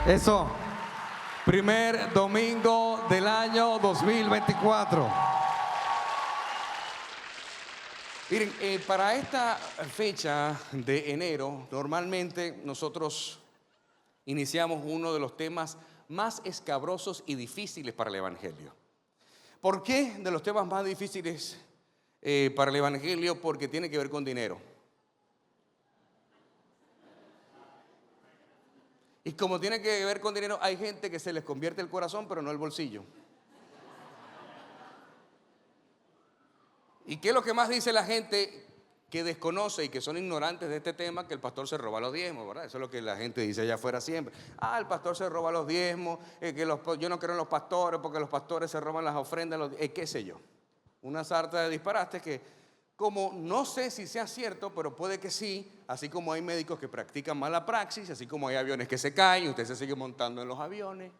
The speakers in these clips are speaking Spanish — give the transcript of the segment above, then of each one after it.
Eso. Primer domingo del año 2024. Miren, para esta fecha de enero, normalmente nosotros iniciamos uno de los temas más escabrosos y difíciles para el Evangelio. ¿Por qué de los temas más difíciles para el Evangelio? Porque tiene que ver con dinero. Y como tiene que ver con dinero, hay gente que se les convierte el corazón, pero no el bolsillo. ¿Y qué es lo que más dice la gente que desconoce y que son ignorantes de este tema? Que el pastor se roba los diezmos, ¿verdad? Eso es lo que la gente dice allá afuera siempre. El pastor se roba los diezmos, yo no creo en los pastores porque los pastores se roban las ofrendas, qué sé yo. Una sarta de disparates que, como no sé si sea cierto, pero puede que sí, así como hay médicos que practican mala praxis, así como hay aviones que se caen y usted se sigue montando en los aviones.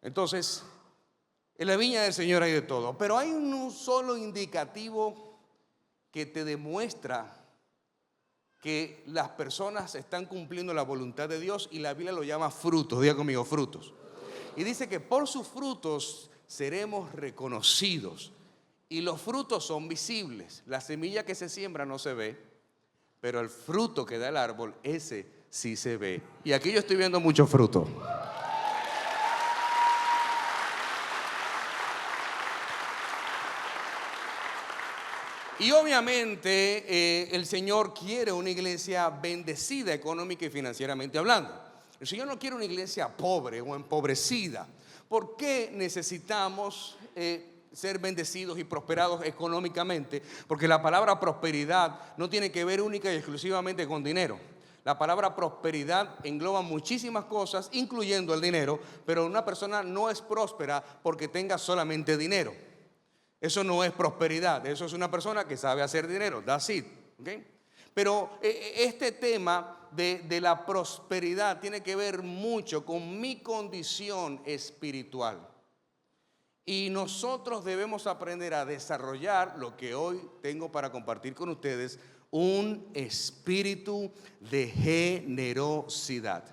Entonces, en la viña del Señor hay de todo, pero hay un solo indicativo que te demuestra que las personas están cumpliendo la voluntad de Dios, y la Biblia lo llama frutos. Diga conmigo, frutos. Y dice que por sus frutos seremos reconocidos. Y los frutos son visibles. La semilla que se siembra no se ve, pero el fruto que da el árbol, ese sí se ve. Y aquí yo estoy viendo mucho fruto. Y obviamente el Señor quiere una iglesia bendecida económica y financieramente hablando. El Señor no quiere una iglesia pobre o empobrecida. ¿Por qué necesitamos ser bendecidos y prosperados económicamente? Porque la palabra prosperidad no tiene que ver única y exclusivamente con dinero. La palabra prosperidad engloba muchísimas cosas, incluyendo el dinero, pero una persona no es próspera porque tenga solamente dinero. Eso no es prosperidad, eso es una persona que sabe hacer dinero, that's it, ¿okay? Pero este tema de la prosperidad tiene que ver mucho con mi condición espiritual. Y nosotros debemos aprender a desarrollar lo que hoy tengo para compartir con ustedes: un espíritu de generosidad.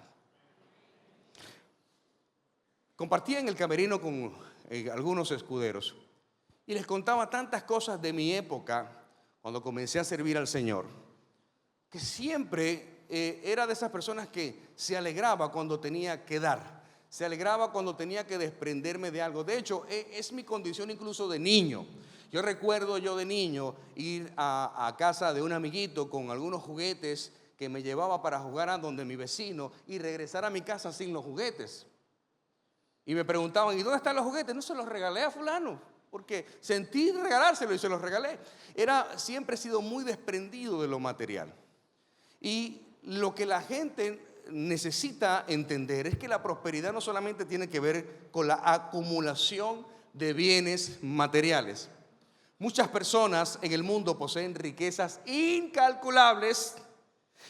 Compartía en el camerino con algunos escuderos y les contaba tantas cosas de mi época cuando comencé a servir al Señor, que siempre era de esas personas que se alegraba cuando tenía que dar, se alegraba cuando tenía que desprenderme de algo. De hecho, es mi condición incluso de niño. Yo recuerdo de niño ir a casa de un amiguito con algunos juguetes que me llevaba para jugar a donde mi vecino y regresar a mi casa sin los juguetes. Y me preguntaban, ¿y dónde están los juguetes? No, se los regalé a fulano, porque sentí regalárselo y se los regalé. Siempre he sido muy desprendido de lo material. Y lo que la gente necesita entender es que la prosperidad no solamente tiene que ver con la acumulación de bienes materiales. Muchas personas en el mundo poseen riquezas incalculables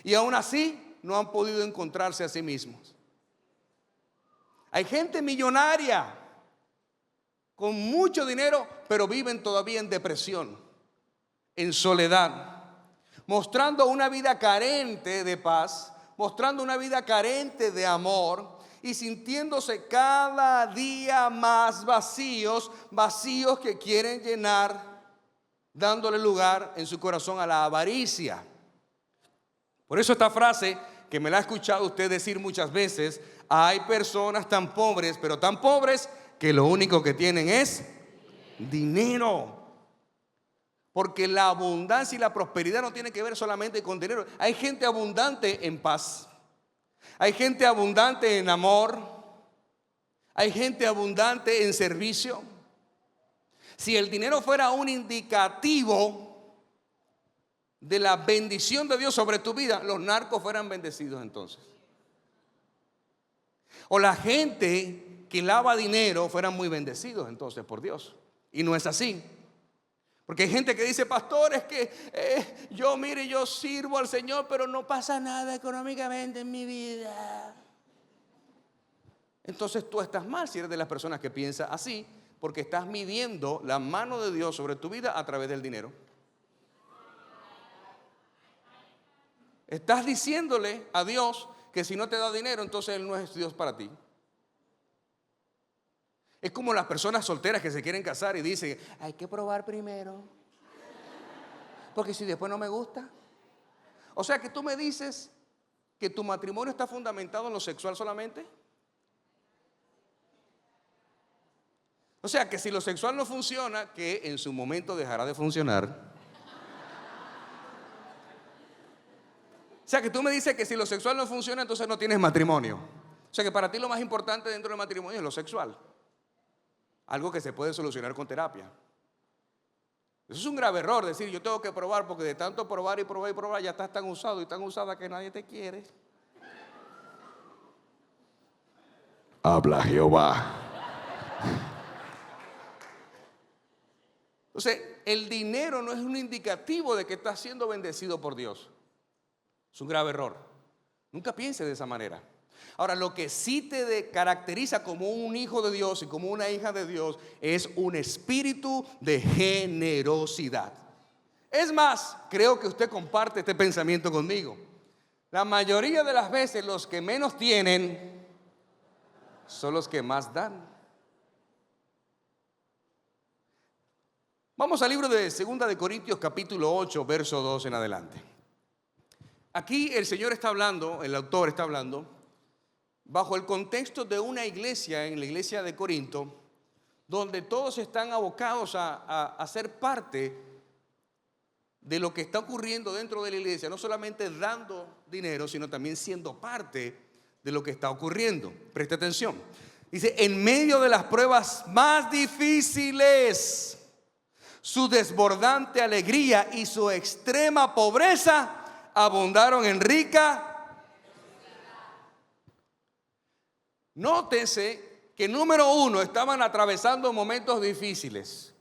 y aún así no han podido encontrarse a sí mismos. Hay gente millonaria con mucho dinero, pero viven todavía en depresión, en soledad, mostrando una vida carente de paz, mostrando una vida carente de amor y sintiéndose cada día más vacíos que quieren llenar, dándole lugar en su corazón a la avaricia. Por eso esta frase, que me la ha escuchado usted decir muchas veces: hay personas tan pobres, pero tan pobres que lo único que tienen es dinero. Porque la abundancia y la prosperidad no tiene que ver solamente con dinero. Hay gente abundante en paz, hay gente abundante en amor, hay gente abundante en servicio. Si el dinero fuera un indicativo de la bendición de Dios sobre tu vida, los narcos fueran bendecidos entonces. O la gente que lava dinero fueran muy bendecidos entonces por Dios. Y no es así. Porque hay gente que dice: pastor, es que yo sirvo al Señor, pero no pasa nada económicamente en mi vida. Entonces tú estás mal si eres de las personas que piensa así, porque estás midiendo la mano de Dios sobre tu vida a través del dinero. Estás diciéndole a Dios que si no te da dinero, entonces Él no es Dios para ti. Es como las personas solteras que se quieren casar y dicen, hay que probar primero, porque si después no me gusta. O sea que tú me dices que tu matrimonio está fundamentado en lo sexual solamente. O sea que si lo sexual no funciona, que en su momento dejará de funcionar. O sea que tú me dices que si lo sexual no funciona, entonces no tienes matrimonio. O sea que para ti lo más importante dentro del matrimonio es lo sexual. Algo que se puede solucionar con terapia. Eso es un grave error, decir yo tengo que probar, porque de tanto probar y probar y probar ya estás tan usado y tan usada que nadie te quiere. Habla Jehová. Entonces, el dinero no es un indicativo de que estás siendo bendecido por Dios. Es un grave error. Nunca pienses de esa manera. Ahora, lo que sí te caracteriza como un hijo de Dios y como una hija de Dios es un espíritu de generosidad. Es más, creo que usted comparte este pensamiento conmigo. La mayoría de las veces los que menos tienen son los que más dan. Vamos al libro de 2 de Corintios capítulo 8, verso 2 en adelante. Aquí el Señor está hablando, el autor está hablando bajo el contexto de una iglesia, en la iglesia de Corinto, donde todos están abocados a ser parte de lo que está ocurriendo dentro de la iglesia, no solamente dando dinero, sino también siendo parte de lo que está ocurriendo. Preste atención. Dice, en medio de las pruebas más difíciles, su desbordante alegría y su extrema pobreza abundaron en rica. Nótese que número uno, estaban atravesando momentos difíciles.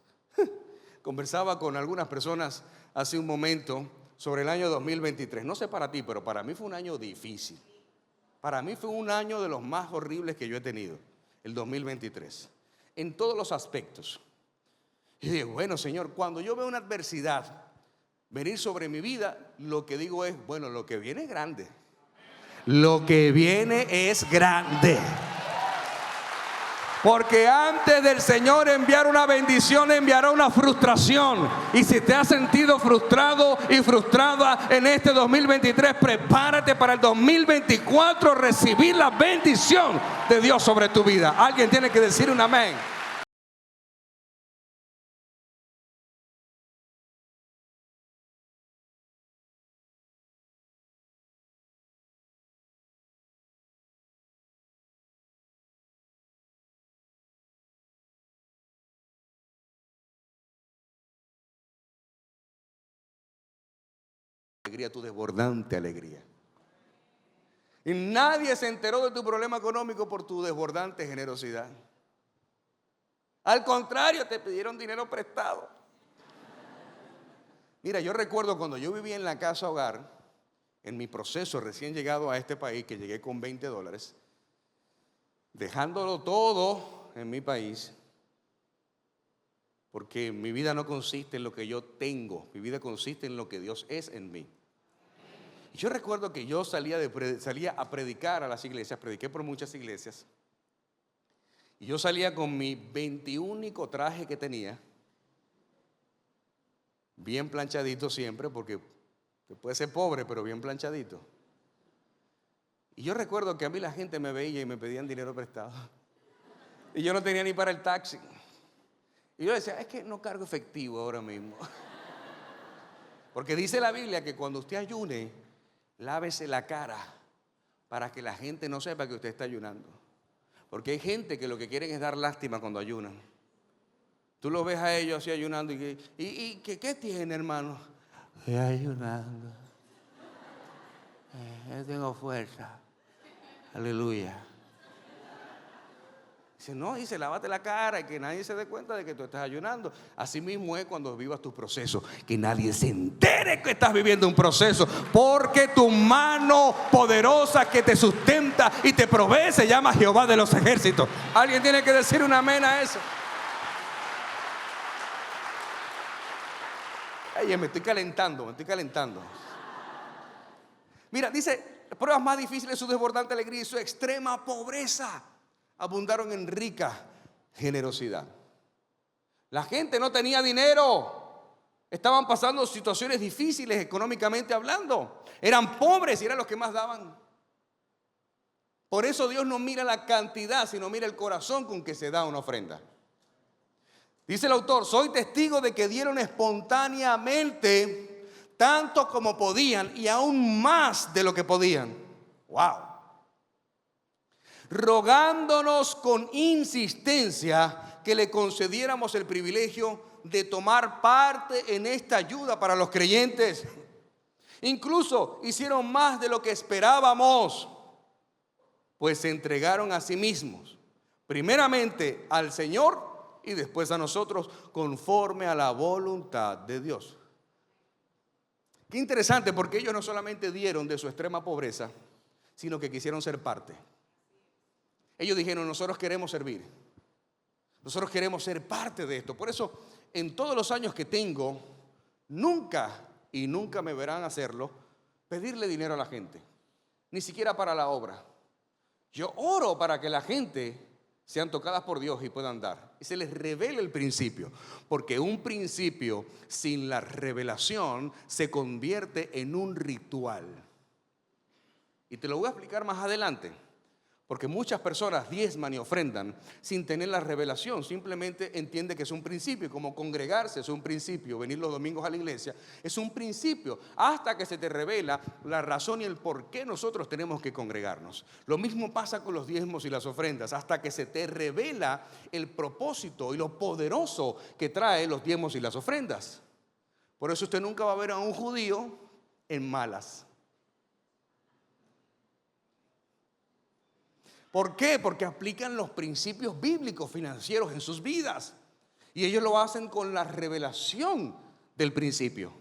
Conversaba con algunas personas hace un momento sobre el año 2023. No sé para ti, pero para mí fue un año difícil. Para mí fue un año de los más horribles que yo he tenido, el 2023, en todos los aspectos. Y digo, bueno, Señor, cuando yo veo una adversidad venir sobre mi vida, lo que digo es, bueno, lo que viene es grande. Lo que viene es grande. Porque antes del Señor enviar una bendición, enviará una frustración. Y si te has sentido frustrado y frustrada en este 2023, prepárate para el 2024 recibir la bendición de Dios sobre tu vida. Alguien tiene que decir un amén. Alegría, tu desbordante alegría. Y nadie se enteró de tu problema económico por tu desbordante generosidad. Al contrario, te pidieron dinero prestado. Mira, yo recuerdo cuando yo vivía en la casa hogar, en mi proceso recién llegado a este país, que llegué con $20, dejándolo todo en mi país, porque mi vida no consiste en lo que yo tengo, mi vida consiste en lo que Dios es en mí. Y yo recuerdo que yo salía a predicar a las iglesias, prediqué por muchas iglesias, y yo salía con mi 21 traje que tenía, bien planchadito siempre, porque puede ser pobre, pero bien planchadito. Y yo recuerdo que a mí la gente me veía y me pedían dinero prestado. Y yo no tenía ni para el taxi. Y yo decía, es que no cargo efectivo ahora mismo. Porque dice la Biblia que cuando usted ayune, lávese la cara para que la gente no sepa que usted está ayunando. Porque hay gente que lo que quieren es dar lástima cuando ayunan. Tú los ves a ellos así ayunando y ¿qué tiene, hermano? Estoy ayunando. Yo tengo fuerza. Aleluya. Dice, no, dice, lávate la cara y que nadie se dé cuenta de que tú estás ayunando. Así mismo es cuando vivas tu proceso, que nadie se entere que estás viviendo un proceso, porque tu mano poderosa que te sustenta y te provee se llama Jehová de los ejércitos. Alguien tiene que decir un amén a eso. Ay, me estoy calentando. Mira, dice, pruebas más difíciles, su desbordante alegría y su extrema pobreza abundaron en rica generosidad. La gente no tenía dinero, estaban pasando situaciones difíciles económicamente hablando, eran pobres y eran los que más daban. Por eso Dios no mira la cantidad, sino mira el corazón con que se da una ofrenda. Dice el autor: soy testigo de que dieron espontáneamente tanto como podían y aún más de lo que podían. ¡Wow! Rogándonos con insistencia que le concediéramos el privilegio de tomar parte en esta ayuda para los creyentes. Incluso hicieron más de lo que esperábamos, pues se entregaron a sí mismos, primeramente al Señor y después a nosotros, conforme a la voluntad de Dios. Qué interesante, porque ellos no solamente dieron de su extrema pobreza, sino que quisieron ser parte. Ellos dijeron: nosotros queremos servir, nosotros queremos ser parte de esto. Por eso, en todos los años que tengo, nunca me verán hacerlo, pedirle dinero a la gente, ni siquiera para la obra. Yo oro para que la gente sean tocadas por Dios y puedan dar, y se les revele el principio, porque un principio sin la revelación se convierte en un ritual. Y te lo voy a explicar más adelante, porque muchas personas diezman y ofrendan sin tener la revelación. Simplemente entiende que es un principio, como congregarse es un principio, venir los domingos a la iglesia es un principio, hasta que se te revela la razón y el por qué nosotros tenemos que congregarnos. Lo mismo pasa con los diezmos y las ofrendas, hasta que se te revela el propósito y lo poderoso que trae los diezmos y las ofrendas. Por eso usted nunca va a ver a un judío en malas. ¿Por qué? Porque aplican los principios bíblicos financieros en sus vidas. Y ellos lo hacen con la revelación del principio.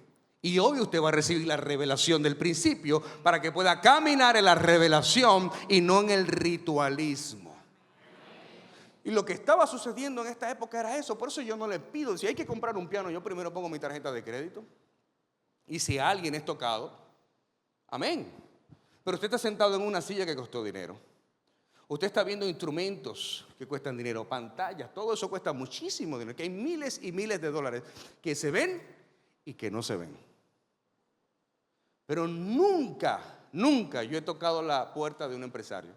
Y hoy usted va a recibir la revelación del principio para que pueda caminar en la revelación y no en el ritualismo. Y lo que estaba sucediendo en esta época era eso. Por eso yo no le pido: si hay que comprar un piano, yo primero pongo mi tarjeta de crédito. Y si alguien es tocado, amén. Pero usted está sentado en una silla que costó dinero. Usted está viendo instrumentos que cuestan dinero, pantallas, todo eso cuesta muchísimo dinero, que hay miles y miles de dólares que se ven y que no se ven. Pero nunca yo he tocado la puerta de un empresario,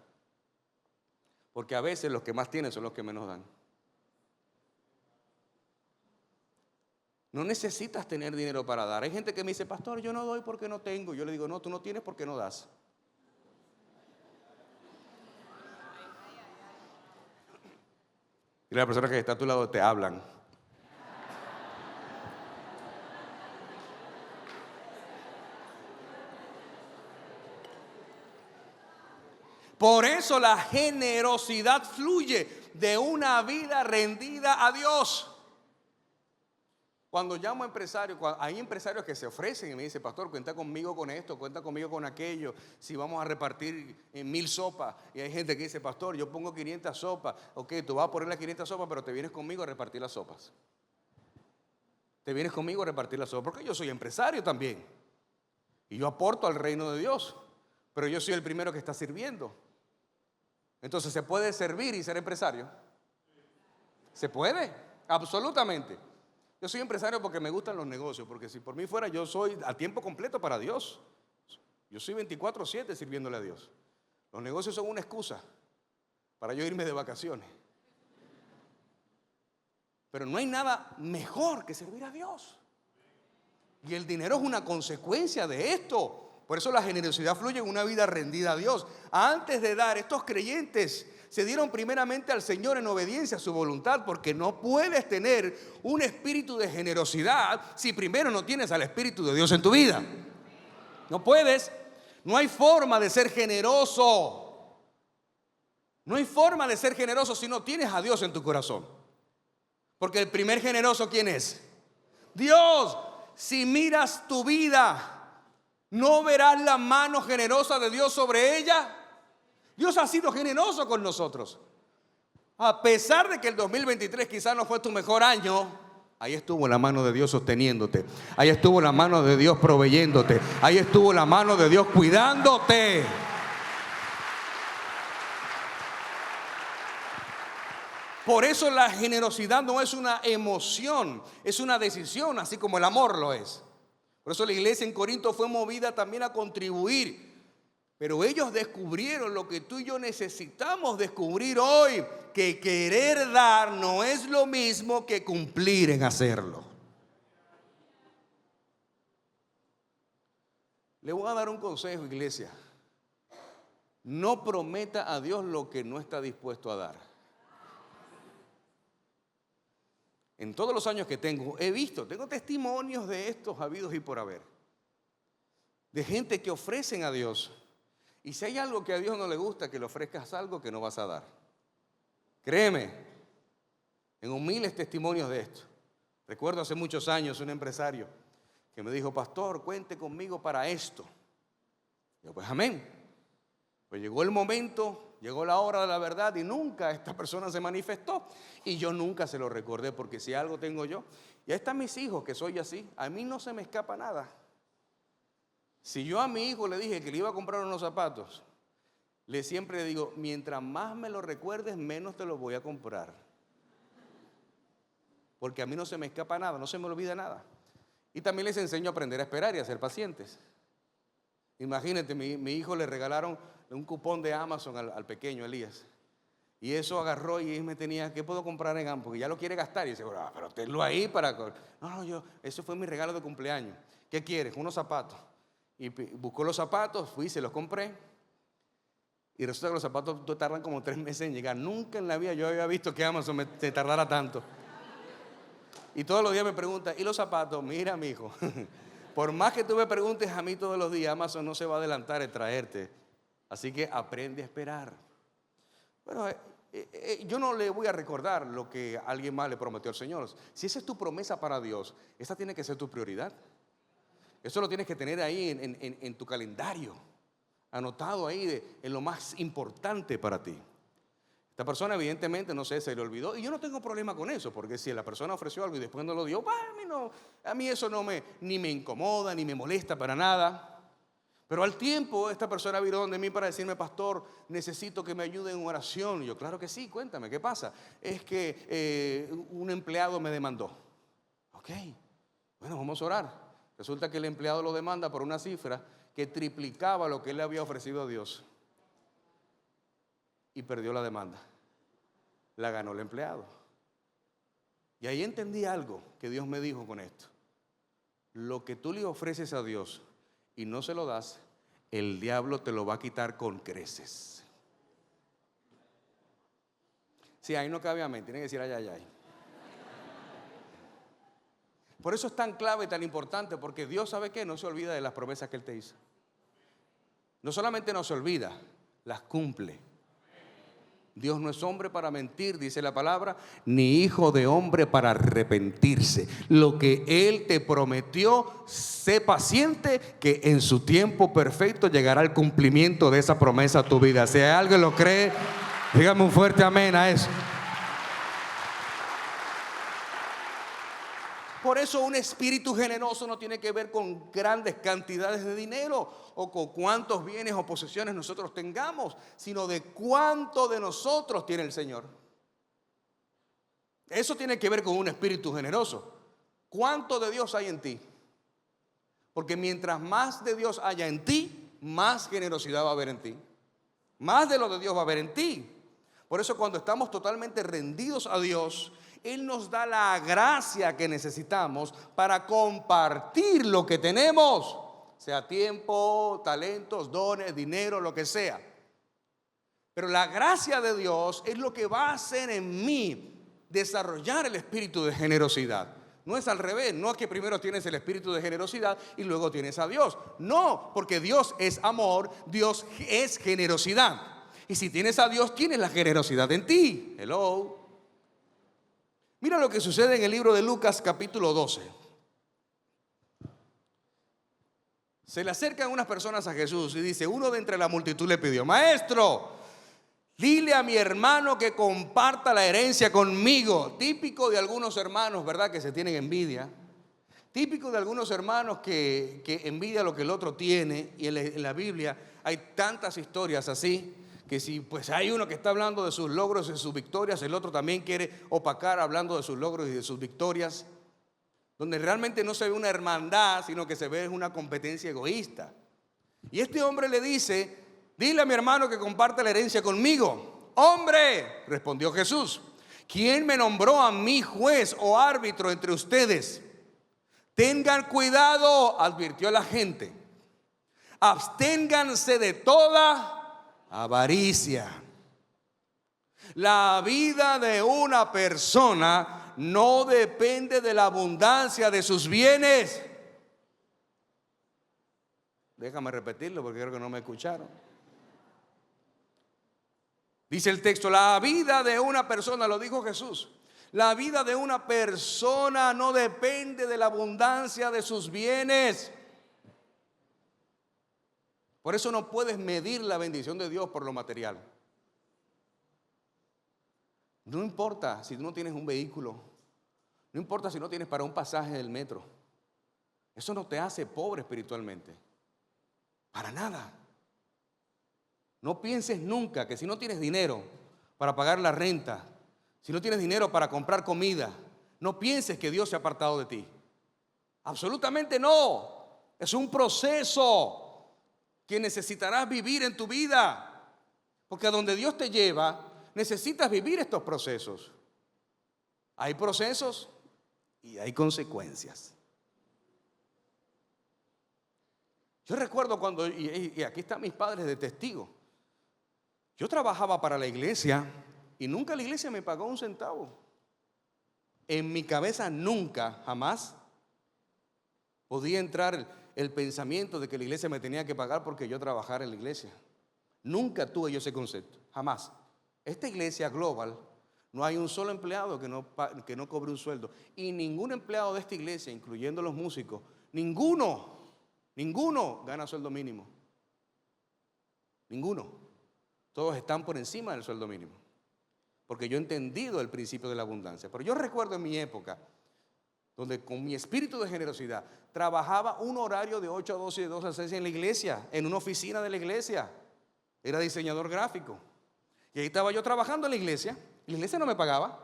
porque a veces los que más tienen son los que menos dan. No necesitas tener dinero para dar. Hay gente que me dice: pastor, yo no doy porque no tengo. Yo le digo: no, tú no tienes porque no das. Y las personas que están a tu lado te hablan. Por eso la generosidad fluye de una vida rendida a Dios. Cuando llamo a empresarios, hay empresarios que se ofrecen y me dicen: pastor, cuenta conmigo con esto, cuenta conmigo con aquello, si vamos a repartir 1000 sopas. Y hay gente que dice: pastor, yo pongo 500 sopas. Ok, tú vas a poner las 500 sopas, pero te vienes conmigo a repartir las sopas. Te vienes conmigo a repartir las sopas, porque yo soy empresario también. Y yo aporto al reino de Dios, pero yo soy el primero que está sirviendo. Entonces, ¿se puede servir y ser empresario? ¿Se puede? Absolutamente. Yo soy empresario porque me gustan los negocios, porque si por mí fuera, yo soy a tiempo completo para Dios. Yo soy 24/7 sirviéndole a Dios. Los negocios son una excusa para yo irme de vacaciones. Pero no hay nada mejor que servir a Dios. Y el dinero es una consecuencia de esto. Por eso la generosidad fluye en una vida rendida a Dios. Antes de dar, estos creyentes se dieron primeramente al Señor en obediencia a su voluntad, porque no puedes tener un espíritu de generosidad si primero no tienes al Espíritu de Dios en tu vida. No puedes. No hay forma de ser generoso. No hay forma de ser generoso si no tienes a Dios en tu corazón. Porque el primer generoso, ¿quién es? Dios. Si miras tu vida, ¿no verás la mano generosa de Dios sobre ella? Dios ha sido generoso con nosotros. A pesar de que el 2023 quizás no fue tu mejor año, ahí estuvo la mano de Dios sosteniéndote. Ahí estuvo la mano de Dios proveyéndote. Ahí estuvo la mano de Dios cuidándote. Por eso la generosidad no es una emoción, es una decisión, así como el amor lo es. Por eso la iglesia en Corinto fue movida también a contribuir. Pero ellos descubrieron lo que tú y yo necesitamos descubrir hoy, que querer dar no es lo mismo que cumplir en hacerlo. Le voy a dar un consejo, iglesia. No prometa a Dios lo que no está dispuesto a dar. En todos los años que tengo tengo testimonios de estos habidos y por haber. De gente que ofrecen a Dios. Y si hay algo que a Dios no le gusta, que le ofrezcas algo que no vas a dar. Créeme, tengo miles de testimonios de esto. Recuerdo hace muchos años un empresario que me dijo: pastor, cuente conmigo para esto. Yo, pues amén. Pues llegó el momento, llegó la hora de la verdad y nunca esta persona se manifestó. Y yo nunca se lo recordé, porque si algo tengo yo, y ahí están mis hijos, que soy así, a mí no se me escapa nada. Si yo a mi hijo le dije que le iba a comprar unos zapatos, siempre le digo: mientras más me lo recuerdes, menos te los voy a comprar. Porque a mí no se me escapa nada, no se me olvida nada. Y también les enseño a aprender a esperar y a ser pacientes. Imagínate, mi hijo le regalaron un cupón de Amazon al pequeño Elías. Y eso agarró y me tenía: ¿qué puedo comprar en Amazon? Porque ya lo quiere gastar. Y dice: pero tenlo ahí para... No, eso fue mi regalo de cumpleaños. ¿Qué quieres? Unos zapatos. Y buscó los zapatos, fui, se los compré. Y resulta que los zapatos tardan como 3 meses en llegar. Nunca en la vida yo había visto que Amazon se tardara tanto. Y todos los días me pregunta: ¿y los zapatos? Mira, mi hijo, por más que tú me preguntes a mí todos los días, Amazon no se va a adelantar en traerte. Así que aprende a esperar. Bueno, yo no le voy a recordar lo que alguien más le prometió al Señor. Si esa es tu promesa para Dios, esa tiene que ser tu prioridad. Eso lo tienes que tener ahí en tu calendario, anotado ahí en lo más importante para ti. Esta persona evidentemente, no sé, se le olvidó. Y yo no tengo problema con eso, porque si la persona ofreció algo y después no lo dio, a mí eso ni me incomoda, ni me molesta para nada. Pero al tiempo esta persona vino donde mí para decirme: pastor, necesito que me ayude en oración. Y yo: claro que sí, cuéntame, ¿qué pasa? Es que un empleado me demandó. Ok, bueno, vamos a orar. Resulta que el empleado lo demanda por una cifra que triplicaba lo que él le había ofrecido a Dios. Y perdió la demanda. La ganó el empleado. Y ahí entendí algo que Dios me dijo con esto. Lo que tú le ofreces a Dios y no se lo das, el diablo te lo va a quitar con creces. Sí, ahí no cabe amén, tiene que decir ay, ay, ay. Por eso es tan clave y tan importante, porque Dios, ¿sabe qué? No se olvida de las promesas que Él te hizo. No solamente no se olvida, las cumple. Dios no es hombre para mentir, dice la palabra, ni hijo de hombre para arrepentirse. Lo que Él te prometió, sé paciente, que en su tiempo perfecto llegará el cumplimiento de esa promesa a tu vida. Si alguien lo cree, dígame un fuerte amén a eso. Por eso un espíritu generoso no tiene que ver con grandes cantidades de dinero o con cuántos bienes o posesiones nosotros tengamos, sino de cuánto de nosotros tiene el Señor. Eso tiene que ver con un espíritu generoso. ¿Cuánto de Dios hay en ti? Porque mientras más de Dios haya en ti, más generosidad va a haber en ti. Más de lo de Dios va a haber en ti. Por eso cuando estamos totalmente rendidos a Dios, Él nos da la gracia que necesitamos para compartir lo que tenemos, sea tiempo, talentos, dones, dinero, lo que sea. Pero la gracia de Dios es lo que va a hacer en mí desarrollar el espíritu de generosidad. No es al revés, no es que primero tienes el espíritu de generosidad y luego tienes a Dios. No, porque Dios es amor, Dios es generosidad. Y si tienes a Dios, tienes la generosidad en ti. Hello. Mira lo que sucede en el libro de Lucas capítulo 12. Se le acercan unas personas a Jesús y dice: uno de entre la multitud le pidió: maestro, Dile a mi hermano que comparta la herencia conmigo. Típico de algunos hermanos, ¿verdad?, que se tienen envidia. Típico de algunos hermanos que envidia lo que el otro tiene. Y en la Biblia hay tantas historias así, que si pues hay uno que está hablando de sus logros y de sus victorias, el otro también quiere opacar hablando de sus logros y de sus victorias, donde realmente no se ve una hermandad, sino que se ve una competencia egoísta. Y este hombre le dice: dile a mi hermano que comparte la herencia conmigo. Hombre, respondió Jesús, ¿quién me nombró a mí juez o árbitro entre ustedes? Tengan cuidado, advirtió a la gente. Absténganse de toda avaricia. La vida de una persona no depende de la abundancia de sus bienes. Déjame repetirlo porque creo que no me escucharon. Dice el texto, la vida de una persona, lo dijo Jesús, la vida de una persona no depende de la abundancia de sus bienes. Por eso no puedes medir la bendición de Dios por lo material. No importa si tú no tienes un vehículo, no importa si no tienes para un pasaje del metro. Eso no te hace pobre espiritualmente. Para nada. No pienses nunca que si no tienes dinero para pagar la renta, si no tienes dinero para comprar comida, no pienses que Dios se ha apartado de ti. Absolutamente no. Es un proceso que necesitarás vivir en tu vida. Porque a donde Dios te lleva, necesitas vivir estos procesos. Hay procesos y hay consecuencias. Yo recuerdo cuando, y aquí están mis padres de testigo, yo trabajaba para la iglesia y nunca la iglesia me pagó un centavo. En mi cabeza nunca, jamás podía entrar el pensamiento de que la iglesia me tenía que pagar porque yo trabajara en la iglesia. Nunca tuve yo ese concepto, jamás. Esta iglesia global, no hay un solo empleado que no cobre un sueldo. Y ningún empleado de esta iglesia, incluyendo los músicos, ninguno gana sueldo mínimo. Ninguno. Todos están por encima del sueldo mínimo. Porque yo he entendido el principio de la abundancia. Pero yo recuerdo en mi época, donde con mi espíritu de generosidad, trabajaba un horario de 8 a 12 y de 2 a 6 en la iglesia, en una oficina de la iglesia. Era diseñador gráfico. Y ahí estaba yo trabajando en la iglesia, y la iglesia no me pagaba.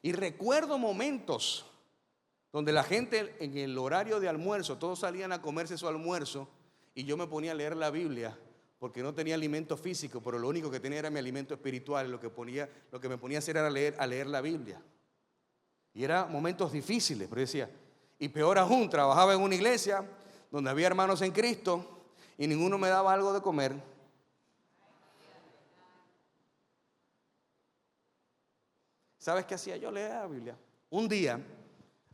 Y recuerdo momentos donde la gente en el horario de almuerzo, todos salían a comerse su almuerzo, y yo me ponía a leer la Biblia, porque no tenía alimento físico, pero lo único que tenía era mi alimento espiritual. Lo que me ponía a hacer era leer la Biblia. Y eran momentos difíciles, pero decía, y peor aún, trabajaba en una iglesia donde había hermanos en Cristo y ninguno me daba algo de comer. ¿Sabes qué hacía yo? Leer la Biblia. Un día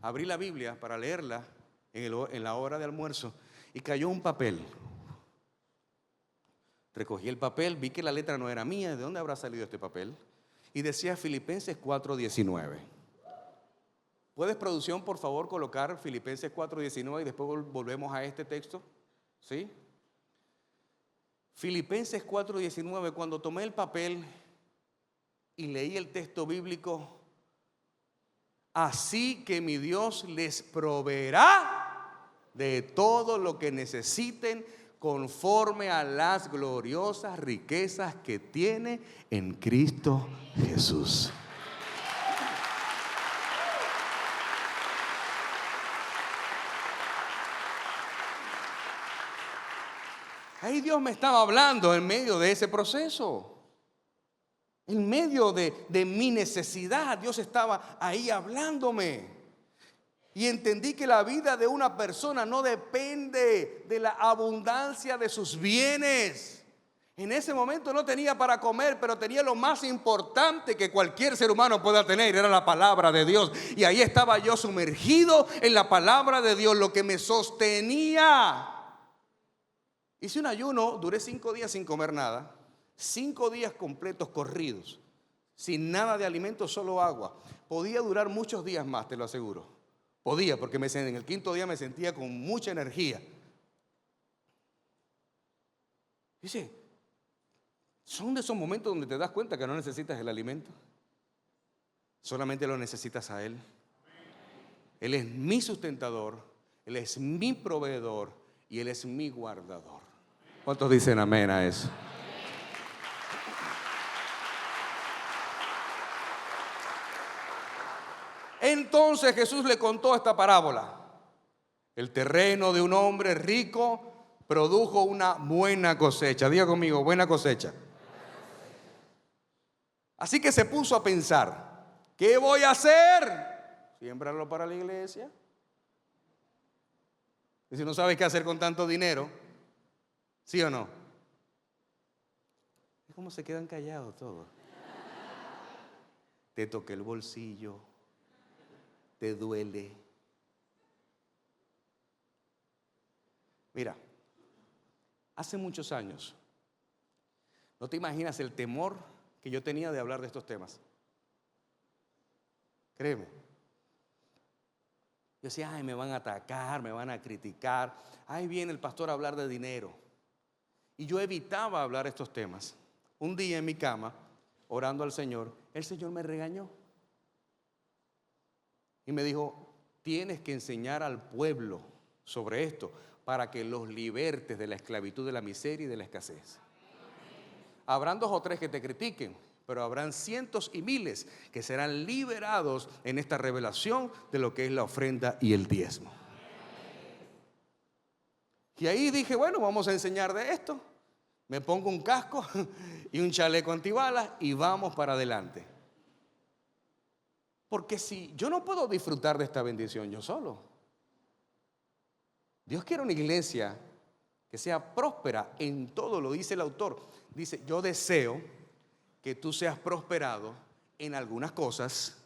abrí la Biblia para leerla en la hora de almuerzo y cayó un papel. Recogí el papel, vi que la letra no era mía. ¿De dónde habrá salido este papel? Y decía Filipenses 4:19. ¿Puedes, producción, por favor, colocar Filipenses 4:19 y después volvemos a este texto? ¿Sí? Filipenses 4:19, cuando tomé el papel y leí el texto bíblico, así que mi Dios les proveerá de todo lo que necesiten conforme a las gloriosas riquezas que tiene en Cristo Jesús. Ahí Dios me estaba hablando en medio de ese proceso. En medio de mi necesidad, Dios estaba ahí hablándome. Y entendí que la vida de una persona no depende de la abundancia de sus bienes. En ese momento no tenía para comer, pero tenía lo más importante que cualquier ser humano pueda tener, era la palabra de Dios. Y ahí estaba yo sumergido en la palabra de Dios, lo que me sostenía. Hice un ayuno, duré 5 días sin comer nada, 5 días completos corridos, sin nada de alimento, solo agua. Podía durar muchos días más, te lo aseguro. Podía, porque en el 5.º día me sentía con mucha energía. Dice, Son de esos momentos donde te das cuenta que no necesitas el alimento. Solamente lo necesitas a Él. Él es mi sustentador, Él es mi proveedor y Él es mi guardador. ¿Cuántos dicen amén a eso? Entonces Jesús le contó esta parábola. El terreno de un hombre rico produjo una buena cosecha. Diga conmigo, buena cosecha. Así que se puso a pensar, ¿qué voy a hacer? Siembrarlo para la iglesia. Y si no sabes qué hacer con tanto dinero, ¿sí o no? Es como se quedan callados todos. Te toqué el bolsillo, te duele. Mira, hace muchos años, no te imaginas el temor que yo tenía de hablar de estos temas. Créeme. Yo decía, ay, me van a atacar, me van a criticar. Ahí viene el pastor a hablar de dinero. Y yo evitaba hablar estos temas. Un día en mi cama, orando al Señor, el Señor me regañó. Y me dijo, tienes que enseñar al pueblo sobre esto para que los libertes de la esclavitud, de la miseria y de la escasez. Habrán 2 o 3 que te critiquen, pero habrán cientos y miles que serán liberados en esta revelación de lo que es la ofrenda y el diezmo. Y ahí dije, bueno, vamos a enseñar de esto. Me pongo un casco y un chaleco antibalas y vamos para adelante. Porque si yo no puedo disfrutar de esta bendición yo solo. Dios quiere una iglesia que sea próspera en todo, lo dice el autor. Dice, yo deseo que tú seas prosperado en algunas cosas.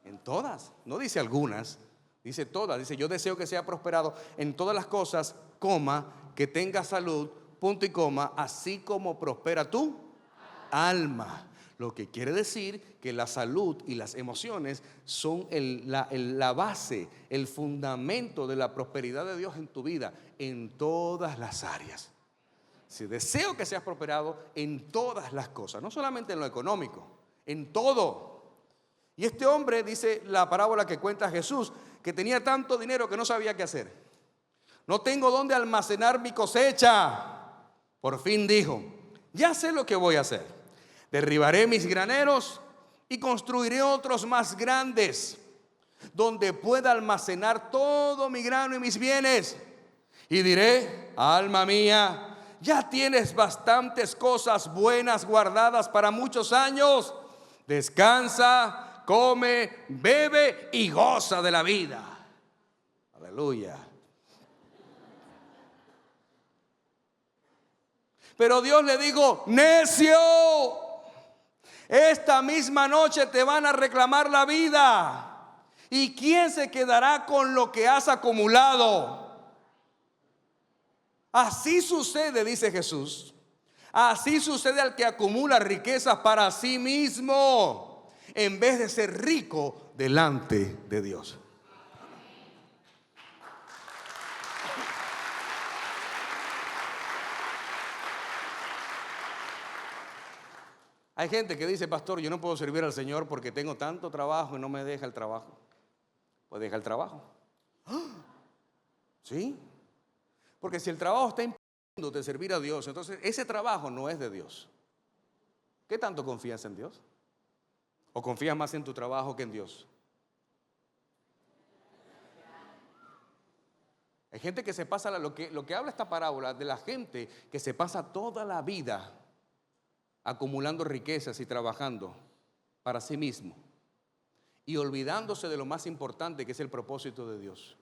En todas, no dice algunas, dice todas. Dice, yo deseo que sea prosperado en todas las cosas, coma, que tenga salud, punto y coma, así como prospera tu alma. Lo que quiere decir que la salud y las emociones son la base, el fundamento de la prosperidad de Dios en tu vida, en todas las áreas. Si deseo que seas prosperado en todas las cosas, no solamente en lo económico, en todo. Y este hombre, dice la parábola que cuenta Jesús, que tenía tanto dinero que no sabía qué hacer. No tengo dónde almacenar mi cosecha. Por fin dijo, ya sé lo que voy a hacer. Derribaré mis graneros y construiré otros más grandes, donde pueda almacenar todo mi grano y mis bienes. Y diré, alma mía, ya tienes bastantes cosas buenas guardadas para muchos años. Descansa, come, bebe y goza de la vida. Aleluya. Pero Dios le dijo, necio, esta misma noche te van a reclamar la vida. ¿Y quién se quedará con lo que has acumulado? Así sucede, dice Jesús, así sucede al que acumula riquezas para sí mismo, en vez de ser rico delante de Dios. Hay gente que dice, pastor, yo no puedo servir al Señor porque tengo tanto trabajo y no me deja el trabajo. Pues deja el trabajo. ¿Sí? Porque si el trabajo está impidiéndote servir a Dios, entonces ese trabajo no es de Dios. ¿Qué tanto confías en Dios? ¿O confías más en tu trabajo que en Dios? Hay gente que se pasa, lo que habla esta parábola de la gente que se pasa toda la vida acumulando riquezas y trabajando para sí mismo y olvidándose de lo más importante, que es el propósito de Dios.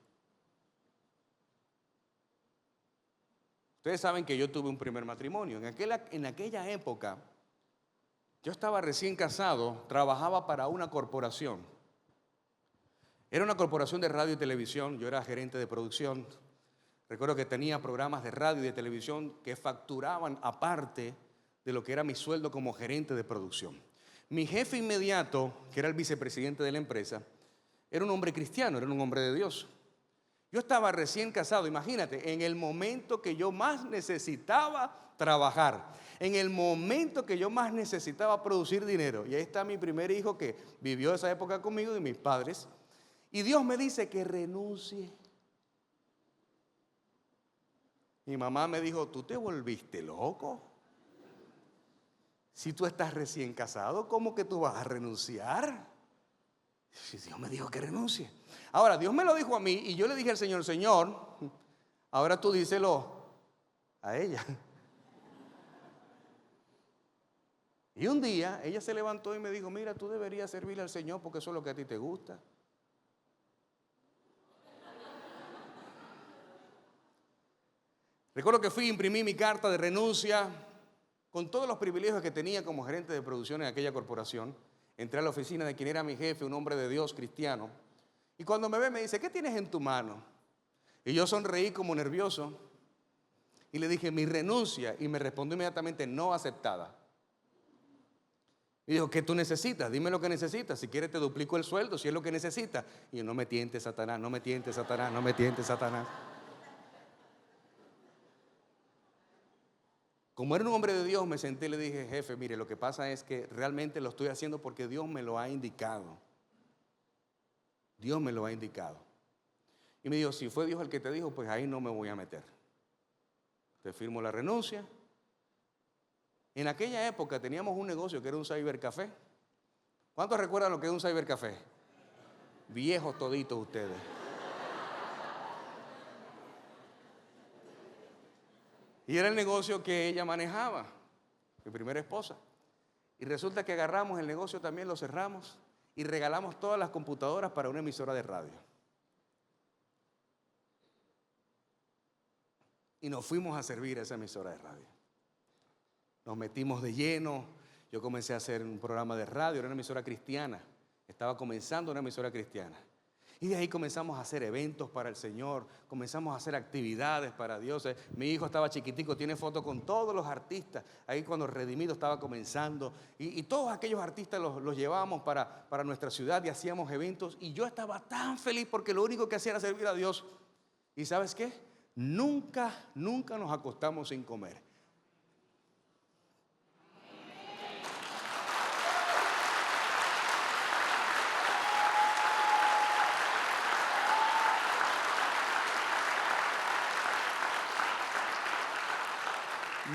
Ustedes saben que yo tuve un primer matrimonio. En aquella época, yo estaba recién casado, trabajaba para una corporación. Era una corporación de radio y televisión, yo era gerente de producción. Recuerdo que tenía programas de radio y de televisión que facturaban aparte de lo que era mi sueldo como gerente de producción. Mi jefe inmediato, que era el vicepresidente de la empresa, era un hombre cristiano, era un hombre de Dios. Yo estaba recién casado, imagínate, en el momento que yo más necesitaba trabajar, en el momento que yo más necesitaba producir dinero. Y ahí está mi primer hijo que vivió esa época conmigo y mis padres. Y Dios me dice que renuncie. Mi mamá me dijo, ¿tú te volviste loco? Si tú estás recién casado, ¿cómo que tú vas a renunciar? Si Dios me dijo que renuncie. Ahora, Dios me lo dijo a mí y yo le dije al Señor, Señor, ahora tú díselo a ella. Y un día ella se levantó y me dijo, mira, tú deberías servirle al Señor porque eso es lo que a ti te gusta. Recuerdo que fui, imprimí mi carta de renuncia con todos los privilegios que tenía como gerente de producción en aquella corporación. Entré a la oficina de quien era mi jefe, un hombre de Dios cristiano. Y cuando me ve me dice, ¿qué tienes en tu mano? Y yo sonreí como nervioso y le dije, mi renuncia. Y me respondió inmediatamente, no aceptada. Y dijo, ¿qué tú necesitas? Dime lo que necesitas. Si quieres te duplico el sueldo, si es lo que necesitas. Y yo, no me tientes, Satanás, no me tientes, Satanás, no me tientes, Satanás. Como era un hombre de Dios, me senté y le dije, jefe, mire, lo que pasa es que realmente lo estoy haciendo porque Dios me lo ha indicado. Dios me lo ha indicado. Y me dijo, si fue Dios el que te dijo, pues ahí no me voy a meter. Te firmo la renuncia. En aquella época teníamos un negocio que era un cybercafé. ¿Cuántos recuerdan lo que es un cybercafé? Viejos toditos ustedes. Y era el negocio que ella manejaba, mi primera esposa. Y resulta que agarramos el negocio también, lo cerramos y regalamos todas las computadoras para una emisora de radio. Y nos fuimos a servir a esa emisora de radio. Nos metimos de lleno. Yo comencé a hacer un programa de radio, era una emisora cristiana. Estaba comenzando una emisora cristiana. Y de ahí comenzamos a hacer eventos para el Señor, comenzamos a hacer actividades para Dios. Mi hijo estaba chiquitico, tiene fotos con todos los artistas, ahí cuando Redimido estaba comenzando. Y todos aquellos artistas los llevábamos para nuestra ciudad y hacíamos eventos. Y yo estaba tan feliz porque lo único que hacía era servir a Dios. ¿Y sabes qué? Nunca nos acostamos sin comer.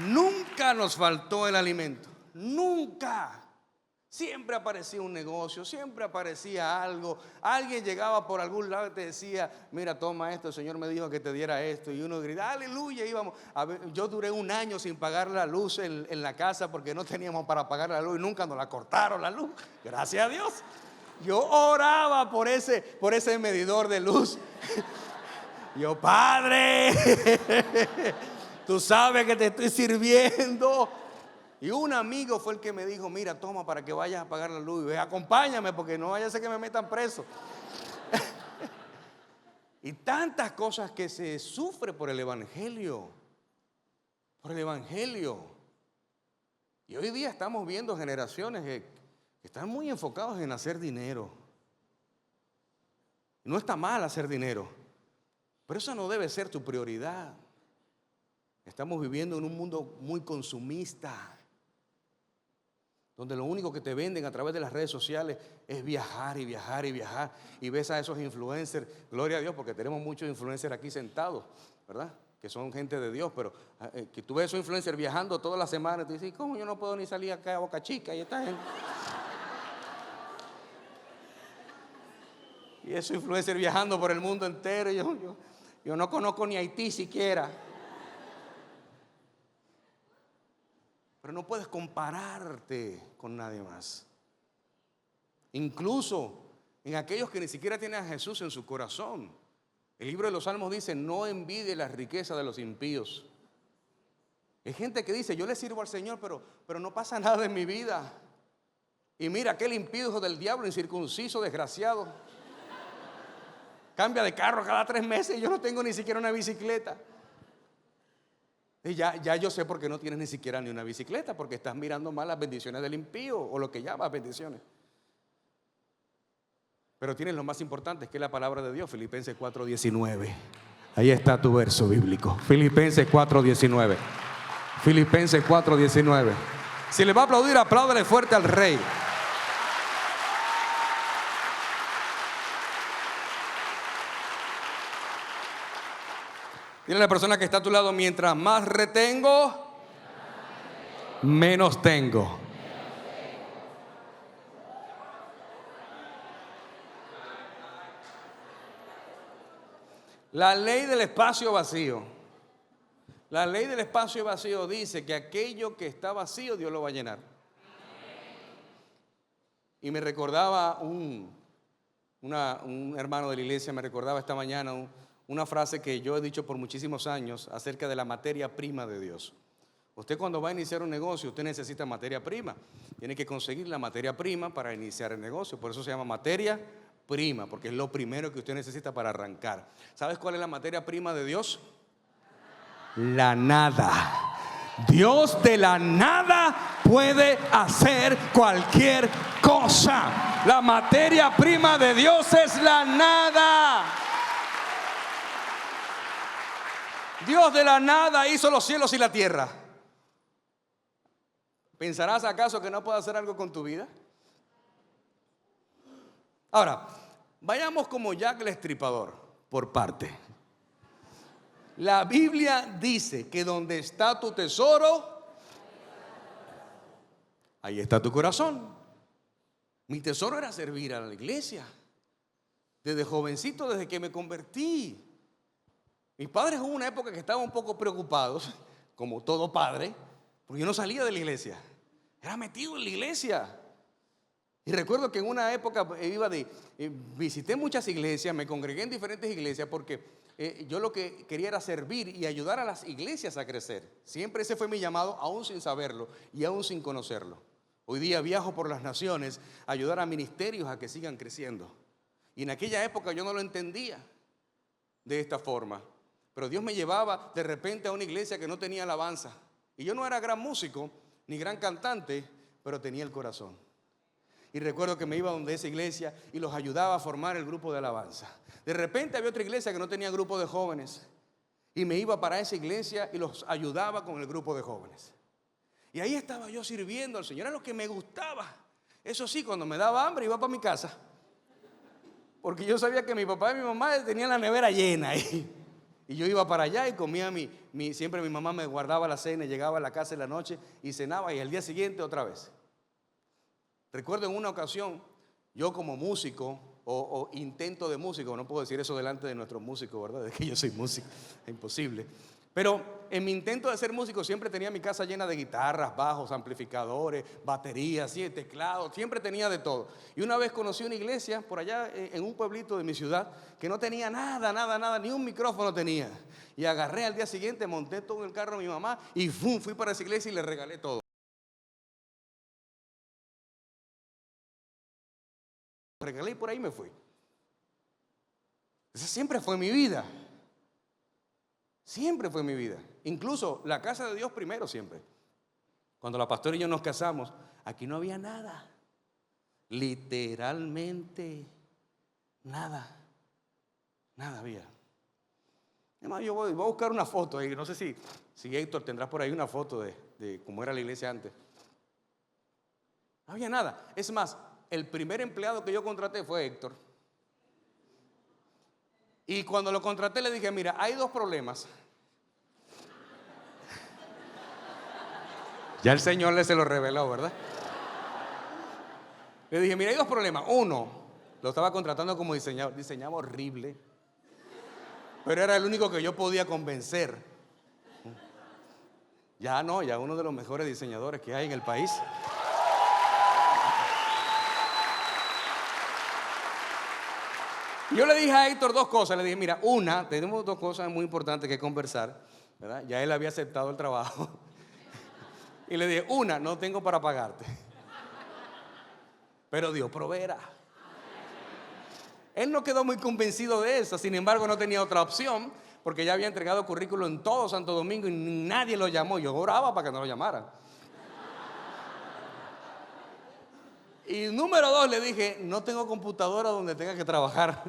Nunca nos faltó el alimento, nunca. Siempre aparecía un negocio, siempre aparecía algo. Alguien llegaba por algún lado y te decía, mira, toma esto, el Señor me dijo que te diera esto. Y uno gritaba, aleluya, íbamos. Yo duré un año sin pagar la luz en la casa porque no teníamos para pagar la luz y nunca nos la cortaron la luz. Gracias a Dios. Yo oraba por ese medidor de luz. Yo, Padre, tú sabes que te estoy sirviendo. Y un amigo fue el que me dijo, mira, toma para que vayas a apagar la luz. Y ve, acompáñame porque no vaya a ser que me metan preso. Y tantas cosas que se sufre por el evangelio. Por el evangelio. Y hoy día estamos viendo generaciones que están muy enfocados en hacer dinero. No está mal hacer dinero, pero eso no debe ser tu prioridad. Estamos viviendo en un mundo muy consumista, donde lo único que te venden a través de las redes sociales es viajar y viajar y viajar. Y ves a esos influencers, gloria a Dios, porque tenemos muchos influencers aquí sentados, ¿verdad? Que son gente de Dios, pero que tú ves a esos influencers viajando toda la semana y te dices, ¿cómo yo no puedo ni salir acá a Boca Chica? Y esta gente. Y esos influencers viajando por el mundo entero, yo no conozco ni Haití siquiera. Pero no puedes compararte con nadie más. Incluso en aquellos que ni siquiera tienen a Jesús en su corazón. El libro de los Salmos dice, no envidie las riquezas de los impíos. Hay gente que dice, yo le sirvo al Señor, pero no pasa nada en mi vida. Y mira, aquel impío hijo del diablo, incircunciso, desgraciado. Cambia de carro cada 3 meses y yo no tengo ni siquiera una bicicleta. Y ya yo sé por qué no tienes ni siquiera ni una bicicleta, porque estás mirando mal las bendiciones del impío o lo que llamas bendiciones. Pero tienes lo más importante, que es la palabra de Dios, Filipenses 4:19. Ahí está tu verso bíblico, Filipenses 4:19. Filipenses 4:19. Si le va a aplaudir, apláudale fuerte al Rey. Dile a la persona que está a tu lado: mientras más retengo, menos tengo. La ley del espacio vacío. La ley del espacio vacío dice que aquello que está vacío, Dios lo va a llenar. Y me recordaba un hermano de la iglesia, me recordaba esta mañana una frase que yo he dicho por muchísimos años acerca de la materia prima de Dios. Usted, cuando va a iniciar un negocio, usted necesita materia prima. Tiene que conseguir la materia prima para iniciar el negocio. Por eso se llama materia prima, porque es lo primero que usted necesita para arrancar. ¿Sabes cuál es la materia prima de Dios? La nada. Dios de la nada puede hacer cualquier cosa. La materia prima de Dios es la nada. Dios de la nada hizo los cielos y la tierra. ¿Pensarás acaso que no puede hacer algo con tu vida? Ahora, vayamos como Jack el Estripador, por parte. La Biblia dice que donde está tu tesoro, ahí está tu corazón. Mi tesoro era servir a la iglesia. Desde jovencito, desde que me convertí. Mis padres, hubo una época que estaban un poco preocupados, como todo padre, porque yo no salía de la iglesia. Era metido en la iglesia. Y recuerdo que en una época visité muchas iglesias, me congregué en diferentes iglesias porque yo lo que quería era servir y ayudar a las iglesias a crecer. Siempre ese fue mi llamado, aún sin saberlo y aún sin conocerlo. Hoy día viajo por las naciones a ayudar a ministerios a que sigan creciendo. Y en aquella época yo no lo entendía de esta forma. Pero Dios me llevaba de repente a una iglesia que no tenía alabanza. Y yo no era gran músico ni gran cantante, pero tenía el corazón. Y recuerdo que me iba donde esa iglesia y los ayudaba a formar el grupo de alabanza. De repente había otra iglesia que no tenía grupo de jóvenes y me iba para esa iglesia y los ayudaba con el grupo de jóvenes. Y ahí estaba yo sirviendo al Señor, era lo que me gustaba. Eso sí, cuando me daba hambre iba para mi casa, porque yo sabía que mi papá y mi mamá tenían la nevera llena ahí. Y yo iba para allá y comía siempre mi mamá me guardaba la cena, llegaba a la casa en la noche y cenaba, y al día siguiente otra vez. Recuerdo en una ocasión, yo como músico o intento de músico, no puedo decir eso delante de nuestros músicos, ¿verdad? De que yo soy músico, es imposible. Pero en mi intento de ser músico siempre tenía mi casa llena de guitarras, bajos, amplificadores, baterías, teclados, siempre tenía de todo. Y una vez conocí una iglesia por allá en un pueblito de mi ciudad que no tenía nada, ni un micrófono tenía. Y agarré al día siguiente, monté todo en el carro de mi mamá y fui para esa iglesia y le regalé todo. Regalé y por ahí me fui. Esa siempre fue mi vida. Siempre fue mi vida. Incluso la casa de Dios primero siempre. Cuando la pastora y yo nos casamos, aquí no había nada. Literalmente nada. Nada había. Además, yo voy a buscar una foto ahí. No sé si Héctor tendrá por ahí una foto de cómo era la iglesia antes. No había nada. Es más, el primer empleado que yo contraté fue Héctor. Y cuando lo contraté le dije: mira, hay dos problemas. Ya el Señor le se lo reveló, ¿verdad? Le dije: mira, hay dos problemas. Uno, lo estaba contratando como diseñador, diseñaba horrible, pero era el único que yo podía convencer. Ya uno de los mejores diseñadores que hay en el país. Yo le dije a Héctor dos cosas. Le dije: mira, tenemos dos cosas muy importantes que conversar, ¿verdad? Ya él había aceptado el trabajo. Y le dije: no tengo para pagarte, pero Dios proveerá. Él no quedó muy convencido de eso. Sin embargo, no tenía otra opción, porque ya había entregado currículo en todo Santo Domingo y nadie lo llamó. Yo oraba para que no lo llamaran. Y número 2, le dije, no tengo computadora donde tenga que trabajar.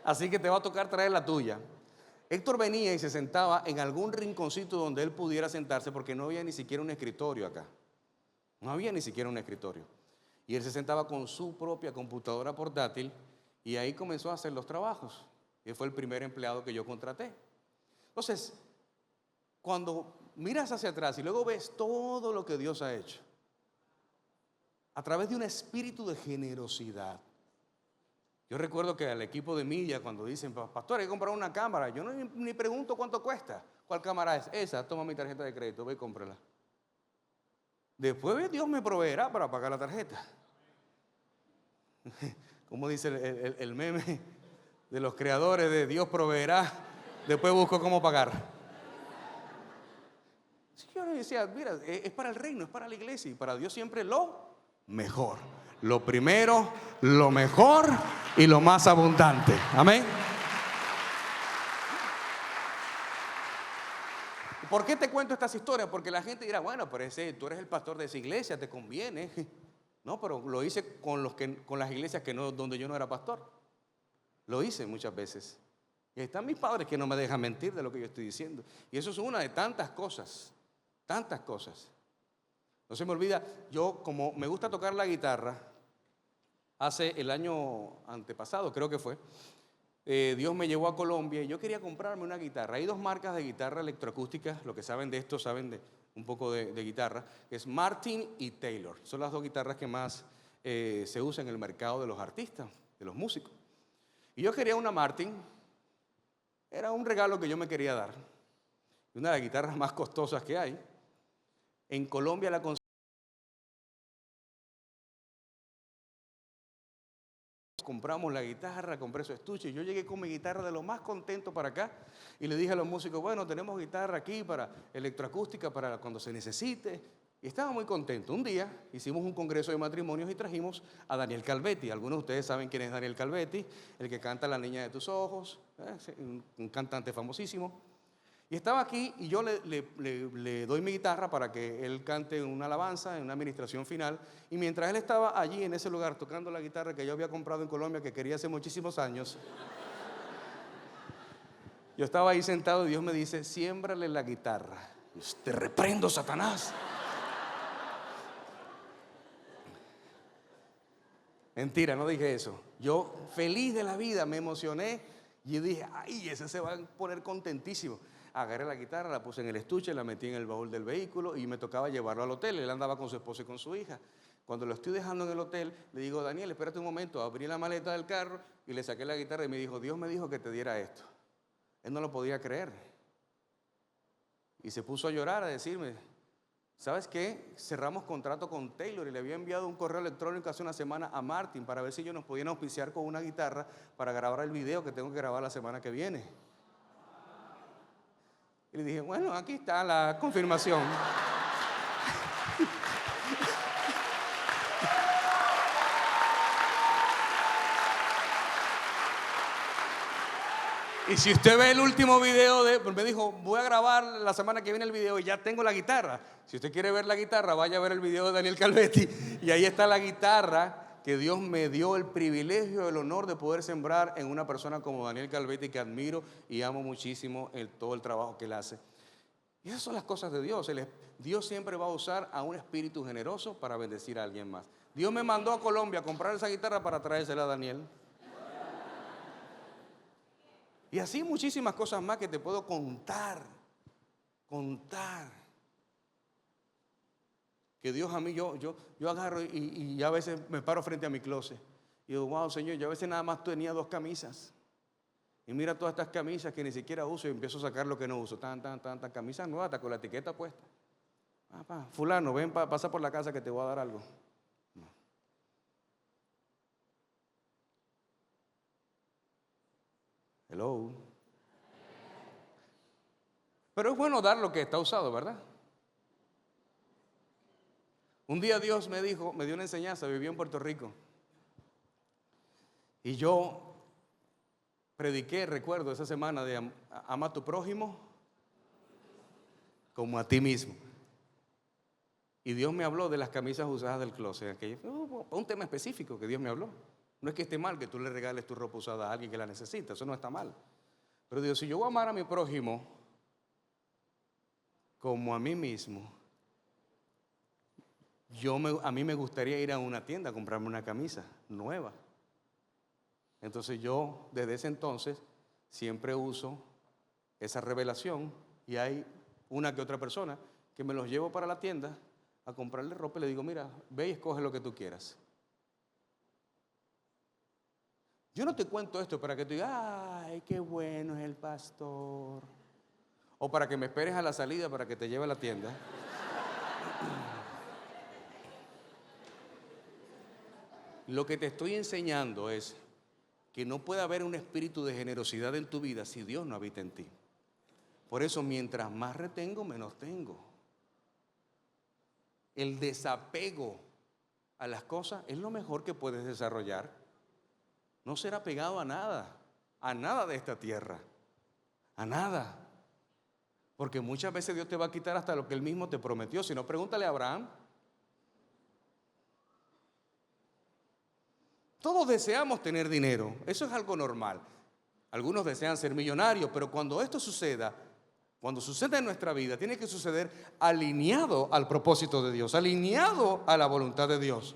Así que te va a tocar traer la tuya. Héctor venía y se sentaba en algún rinconcito donde él pudiera sentarse, porque no había ni siquiera un escritorio acá. No había ni siquiera un escritorio. Y él se sentaba con su propia computadora portátil y ahí comenzó a hacer los trabajos. Y fue el primer empleado que yo contraté. Entonces, cuando miras hacia atrás y luego ves todo lo que Dios ha hecho, a través de un espíritu de generosidad. Yo recuerdo que al equipo de Milla, cuando dicen, pastor, hay que comprar una cámara, yo ni pregunto cuánto cuesta. ¿Cuál cámara es? Esa, toma mi tarjeta de crédito, ve y cómprala. Después Dios me proveerá para pagar la tarjeta. Como dice el meme de los creadores de Dios proveerá, después busco cómo pagar. Yo le decía, mira, es para el reino, es para la iglesia y para Dios siempre lo mejor. Lo primero, lo mejor y lo más abundante. Amén. ¿Por qué te cuento estas historias? Porque la gente dirá, bueno, pero tú eres el pastor de esa iglesia, te conviene. No, pero lo hice con las iglesias donde yo no era pastor. Lo hice muchas veces. Y ahí están mis padres que no me dejan mentir de lo que yo estoy diciendo. Y eso es una de tantas cosas. Tantas cosas. No se me olvida, yo como me gusta tocar la guitarra, hace el año antepasado creo que fue, Dios me llevó a Colombia y yo quería comprarme una guitarra. Hay dos marcas de guitarra electroacústica, lo que saben de esto saben de un poco de guitarra, que es Martin y Taylor. Son las dos guitarras que más se usan en el mercado de los artistas, de los músicos. Y yo quería una Martin, era un regalo que yo me quería dar, una de las guitarras más costosas que hay. En Colombia la compramos la guitarra, compré su estuche. Yo llegué con mi guitarra de lo más contento para acá y le dije a los músicos, bueno, tenemos guitarra aquí para electroacústica para cuando se necesite. Y estaba muy contento. Un día hicimos un congreso de matrimonios y trajimos a Daniel Calvetti. Algunos de ustedes saben quién es Daniel Calvetti, el que canta La niña de tus ojos, un cantante famosísimo. Y estaba aquí y yo le doy mi guitarra para que él cante una alabanza en una administración final. Y mientras él estaba allí en ese lugar tocando la guitarra que yo había comprado en Colombia, que quería hace muchísimos años, yo estaba ahí sentado y Dios me dice, siémbrale la guitarra. Y yo, te reprendo, Satanás. Mentira, no dije eso. Yo feliz de la vida me emocioné y dije, ay, ese se va a poner contentísimo. Agarré la guitarra, la puse en el estuche, la metí en el baúl del vehículo y me tocaba llevarlo al hotel. Él andaba con su esposa y con su hija. Cuando lo estoy dejando en el hotel, le digo, Daniel, espérate un momento. Abrí la maleta del carro y le saqué la guitarra y me dijo, Dios me dijo que te diera esto. Él no lo podía creer. Y se puso a llorar, a decirme, ¿sabes qué? Cerramos contrato con Taylor y le había enviado un correo electrónico hace una semana a Martin para ver si ellos nos podían auspiciar con una guitarra para grabar el video que tengo que grabar la semana que viene. Y le dije, bueno, aquí está la confirmación. Y si usted ve el último video, me dijo, voy a grabar la semana que viene el video y ya tengo la guitarra. Si usted quiere ver la guitarra, vaya a ver el video de Daniel Calvetti. Y ahí está la guitarra que Dios me dio el privilegio, el honor de poder sembrar en una persona como Daniel Calvetti, que admiro y amo muchísimo todo el trabajo que él hace. Y esas son las cosas de Dios. Dios siempre va a usar a un espíritu generoso para bendecir a alguien más. Dios me mandó a Colombia a comprar esa guitarra para traérsela a Daniel. Y así muchísimas cosas más que te puedo contar. Que Dios a mí, yo agarro y a veces me paro frente a mi closet. Y digo, wow, Señor, yo a veces nada más tenía 2 camisas. Y mira todas estas camisas que ni siquiera uso y empiezo a sacar lo que no uso. Tan camisas nuevas, hasta con la etiqueta puesta. Fulano, ven, pasa por la casa que te voy a dar algo. No. Hello. Pero es bueno dar lo que está usado, ¿verdad? Un día Dios me dio una enseñanza, viví en Puerto Rico. Y yo prediqué, recuerdo, esa semana de ama a tu prójimo como a ti mismo. Y Dios me habló de las camisas usadas del closet. Un tema específico que Dios me habló. No es que esté mal que tú le regales tu ropa usada a alguien que la necesita, eso no está mal. Pero Dios, si yo voy a amar a mi prójimo como a mí mismo, a mí me gustaría ir a una tienda a comprarme una camisa nueva. Entonces yo desde ese entonces siempre uso esa revelación y hay una que otra persona que me los llevo para la tienda a comprarle ropa y le digo, mira, ve y escoge lo que tú quieras. Yo no te cuento esto para que tú digas, ay, qué bueno es el pastor. O para que me esperes a la salida para que te lleve a la tienda. Lo que te estoy enseñando es que no puede haber un espíritu de generosidad en tu vida si Dios no habita en ti. Por eso, mientras más retengo, menos tengo. El desapego a las cosas es lo mejor que puedes desarrollar. No ser apegado a nada de esta tierra, a nada. Porque muchas veces Dios te va a quitar hasta lo que Él mismo te prometió. Si no, pregúntale a Abraham. Todos deseamos tener dinero, eso es algo normal. Algunos desean ser millonarios, pero cuando esto suceda, cuando suceda en nuestra vida, tiene que suceder alineado al propósito de Dios, alineado a la voluntad de Dios,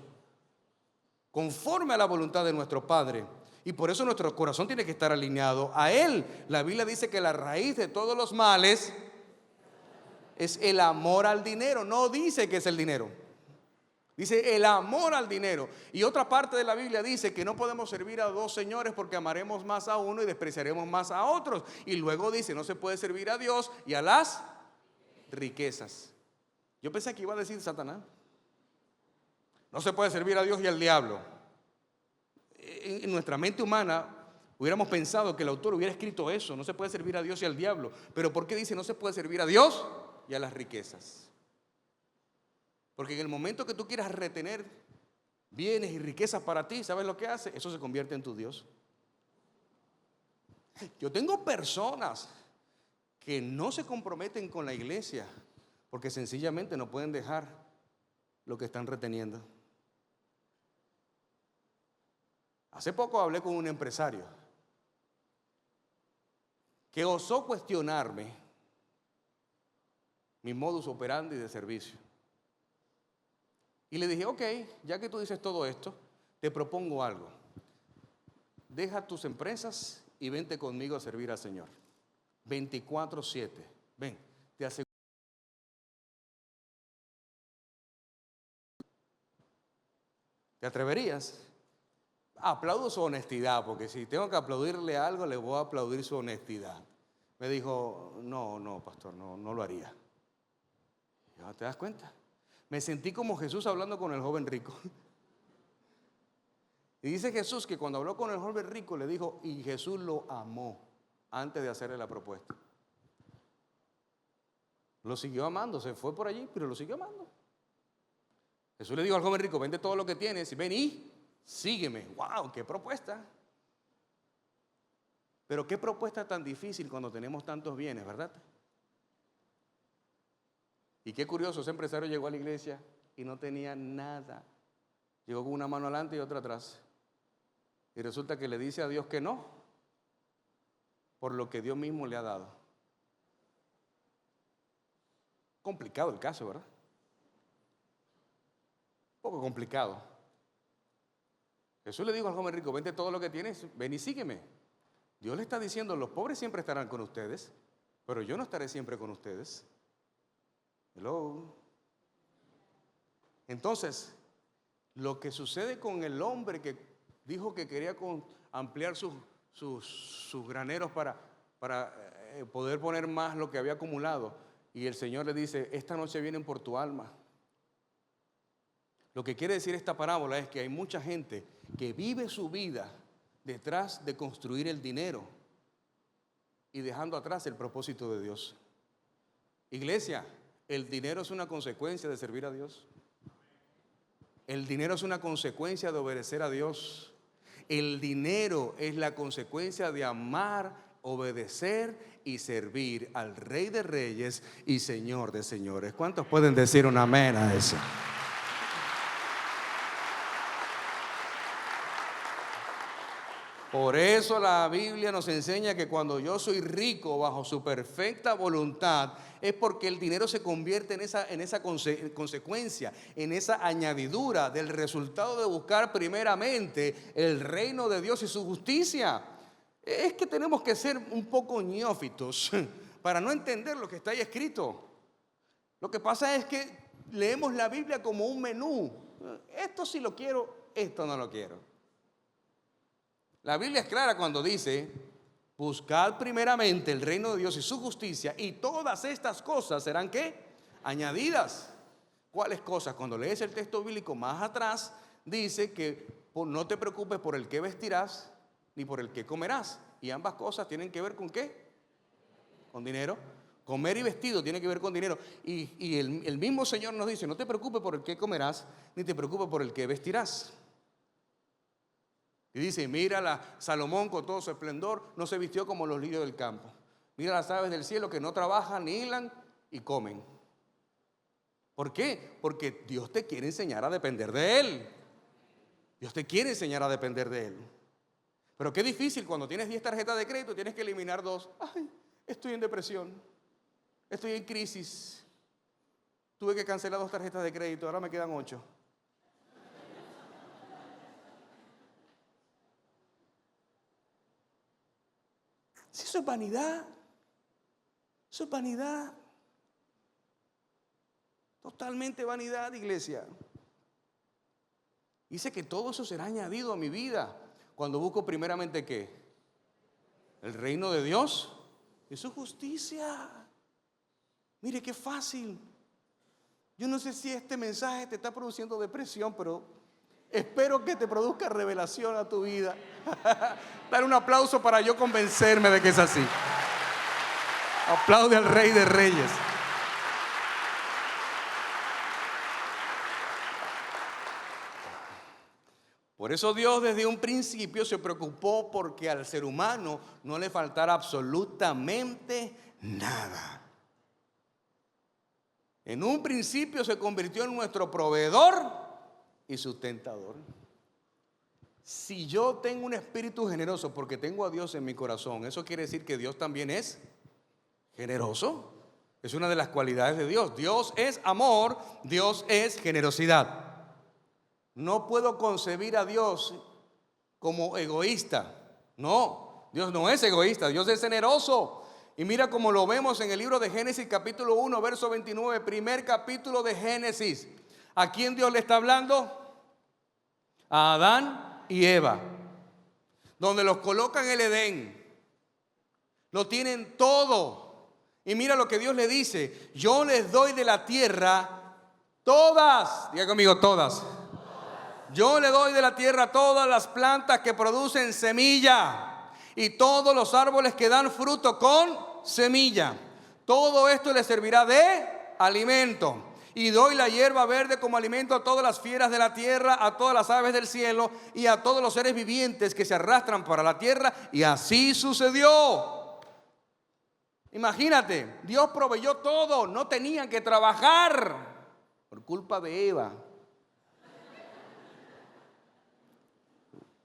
conforme a la voluntad de nuestro Padre. Y por eso nuestro corazón tiene que estar alineado a Él. La Biblia dice que la raíz de todos los males es el amor al dinero. No dice que es el dinero. Dice el amor al dinero. Y otra parte de la Biblia dice que no podemos servir a dos señores porque amaremos más a uno y despreciaremos más a otros. Y luego dice, no se puede servir a Dios y a las riquezas. Yo pensé que iba a decir Satanás. No se puede servir a Dios y al diablo. En nuestra mente humana hubiéramos pensado que el autor hubiera escrito eso, no se puede servir a Dios y al diablo. Pero ¿por qué dice no se puede servir a Dios y a las riquezas? Porque en el momento que tú quieras retener bienes y riquezas para ti, ¿sabes lo que hace? Eso se convierte en tu Dios. Yo tengo personas que no se comprometen con la iglesia porque sencillamente no pueden dejar lo que están reteniendo. Hace poco hablé con un empresario que osó cuestionarme mi modus operandi de servicio. Y le dije, ok, ya que tú dices todo esto, te propongo algo. Deja tus empresas y vente conmigo a servir al Señor. 24/7. Ven, te aseguro. ¿Te atreverías? Aplaudo su honestidad, porque si tengo que aplaudirle algo, le voy a aplaudir su honestidad. Me dijo, no, pastor, no lo haría. ¿Ya te das cuenta? Me sentí como Jesús hablando con el joven rico. Y dice Jesús que cuando habló con el joven rico le dijo, y Jesús lo amó antes de hacerle la propuesta. Lo siguió amando, se fue por allí, pero lo siguió amando. Jesús le dijo al joven rico, vende todo lo que tienes y ven y sígueme. ¡Wow! ¡Qué propuesta! Pero qué propuesta tan difícil cuando tenemos tantos bienes, ¿verdad? Y qué curioso, ese empresario llegó a la iglesia y no tenía nada. Llegó con una mano adelante y otra atrás. Y resulta que le dice a Dios que no, por lo que Dios mismo le ha dado. Complicado el caso, ¿verdad? Un poco complicado. Jesús le dijo al joven rico, vende todo lo que tienes, ven y sígueme. Dios le está diciendo, los pobres siempre estarán con ustedes, pero yo no estaré siempre con ustedes. Hello. Entonces, lo que sucede con el hombre que dijo que quería ampliar sus graneros para poder poner más lo que había acumulado, y el Señor le dice, esta noche vienen por tu alma. Lo que quiere decir esta parábola es que hay mucha gente que vive su vida detrás de construir el dinero y dejando atrás el propósito de Dios. Iglesia, el dinero es una consecuencia de servir a Dios. El dinero es una consecuencia de obedecer a Dios. El dinero es la consecuencia de amar, obedecer y servir al Rey de Reyes y Señor de Señores. ¿Cuántos pueden decir un amén a eso? Por eso la Biblia nos enseña que cuando yo soy rico bajo su perfecta voluntad, es porque el dinero se convierte en esa consecuencia, en esa añadidura del resultado de buscar primeramente el reino de Dios y su justicia. Es que tenemos que ser un poco neófitos para no entender lo que está ahí escrito. Lo que pasa es que leemos la Biblia como un menú. Esto sí lo quiero, esto no lo quiero. La Biblia es clara cuando dice: buscad primeramente el reino de Dios y su justicia, y todas estas cosas serán ¿qué? Añadidas. ¿Cuáles cosas? Cuando lees el texto bíblico más atrás, dice que no te preocupes por el que vestirás ni por el que comerás. Y ambas cosas tienen que ver ¿con qué? Con dinero. Comer y vestido tiene que ver con dinero. Y el mismo Señor nos dice: no te preocupes por el que comerás, ni te preocupes por el que vestirás. Y dice: mira, Salomón con todo su esplendor no se vistió como los lirios del campo. Mira las aves del cielo que no trabajan ni hilan y comen. ¿Por qué? Porque Dios te quiere enseñar a depender de Él. Dios te quiere enseñar a depender de Él. Pero qué difícil cuando tienes 10 tarjetas de crédito, tienes que eliminar 2. Ay, estoy en depresión, estoy en crisis, tuve que cancelar 2 tarjetas de crédito, ahora me quedan 8. Si eso es vanidad, eso es vanidad, totalmente vanidad, iglesia. Dice que todo eso será añadido a mi vida cuando busco primeramente ¿qué? El reino de Dios y su justicia. Mire qué fácil. Yo no sé si este mensaje te está produciendo depresión, pero espero que te produzca revelación a tu vida. Dar un aplauso para yo convencerme de que es así. Aplaude al Rey de Reyes. Por eso Dios desde un principio se preocupó porque al ser humano no le faltara absolutamente nada. En un principio se convirtió en nuestro proveedor y sustentador. Si yo tengo un espíritu generoso porque tengo a Dios en mi corazón, eso quiere decir que Dios también es generoso. Es una de las cualidades de Dios. Dios es amor, Dios es generosidad. No puedo concebir a Dios como egoísta. No, Dios no es egoísta, Dios es generoso. Y mira cómo lo vemos en el libro de Génesis capítulo 1, verso 29, primer capítulo de Génesis. ¿A quién Dios le está hablando? A Adán y Eva, donde los coloca en el Edén. Lo tienen todo. Y mira lo que Dios le dice: yo les doy de la tierra todas. Diga conmigo, todas. Yo le doy de la tierra todas las plantas que producen semilla y todos los árboles que dan fruto con semilla. Todo esto le servirá de alimento. Y doy la hierba verde como alimento a todas las fieras de la tierra, a todas las aves del cielo y a todos los seres vivientes que se arrastran para la tierra. Y así sucedió. Imagínate, Dios proveyó todo, no tenían que trabajar por culpa de Eva.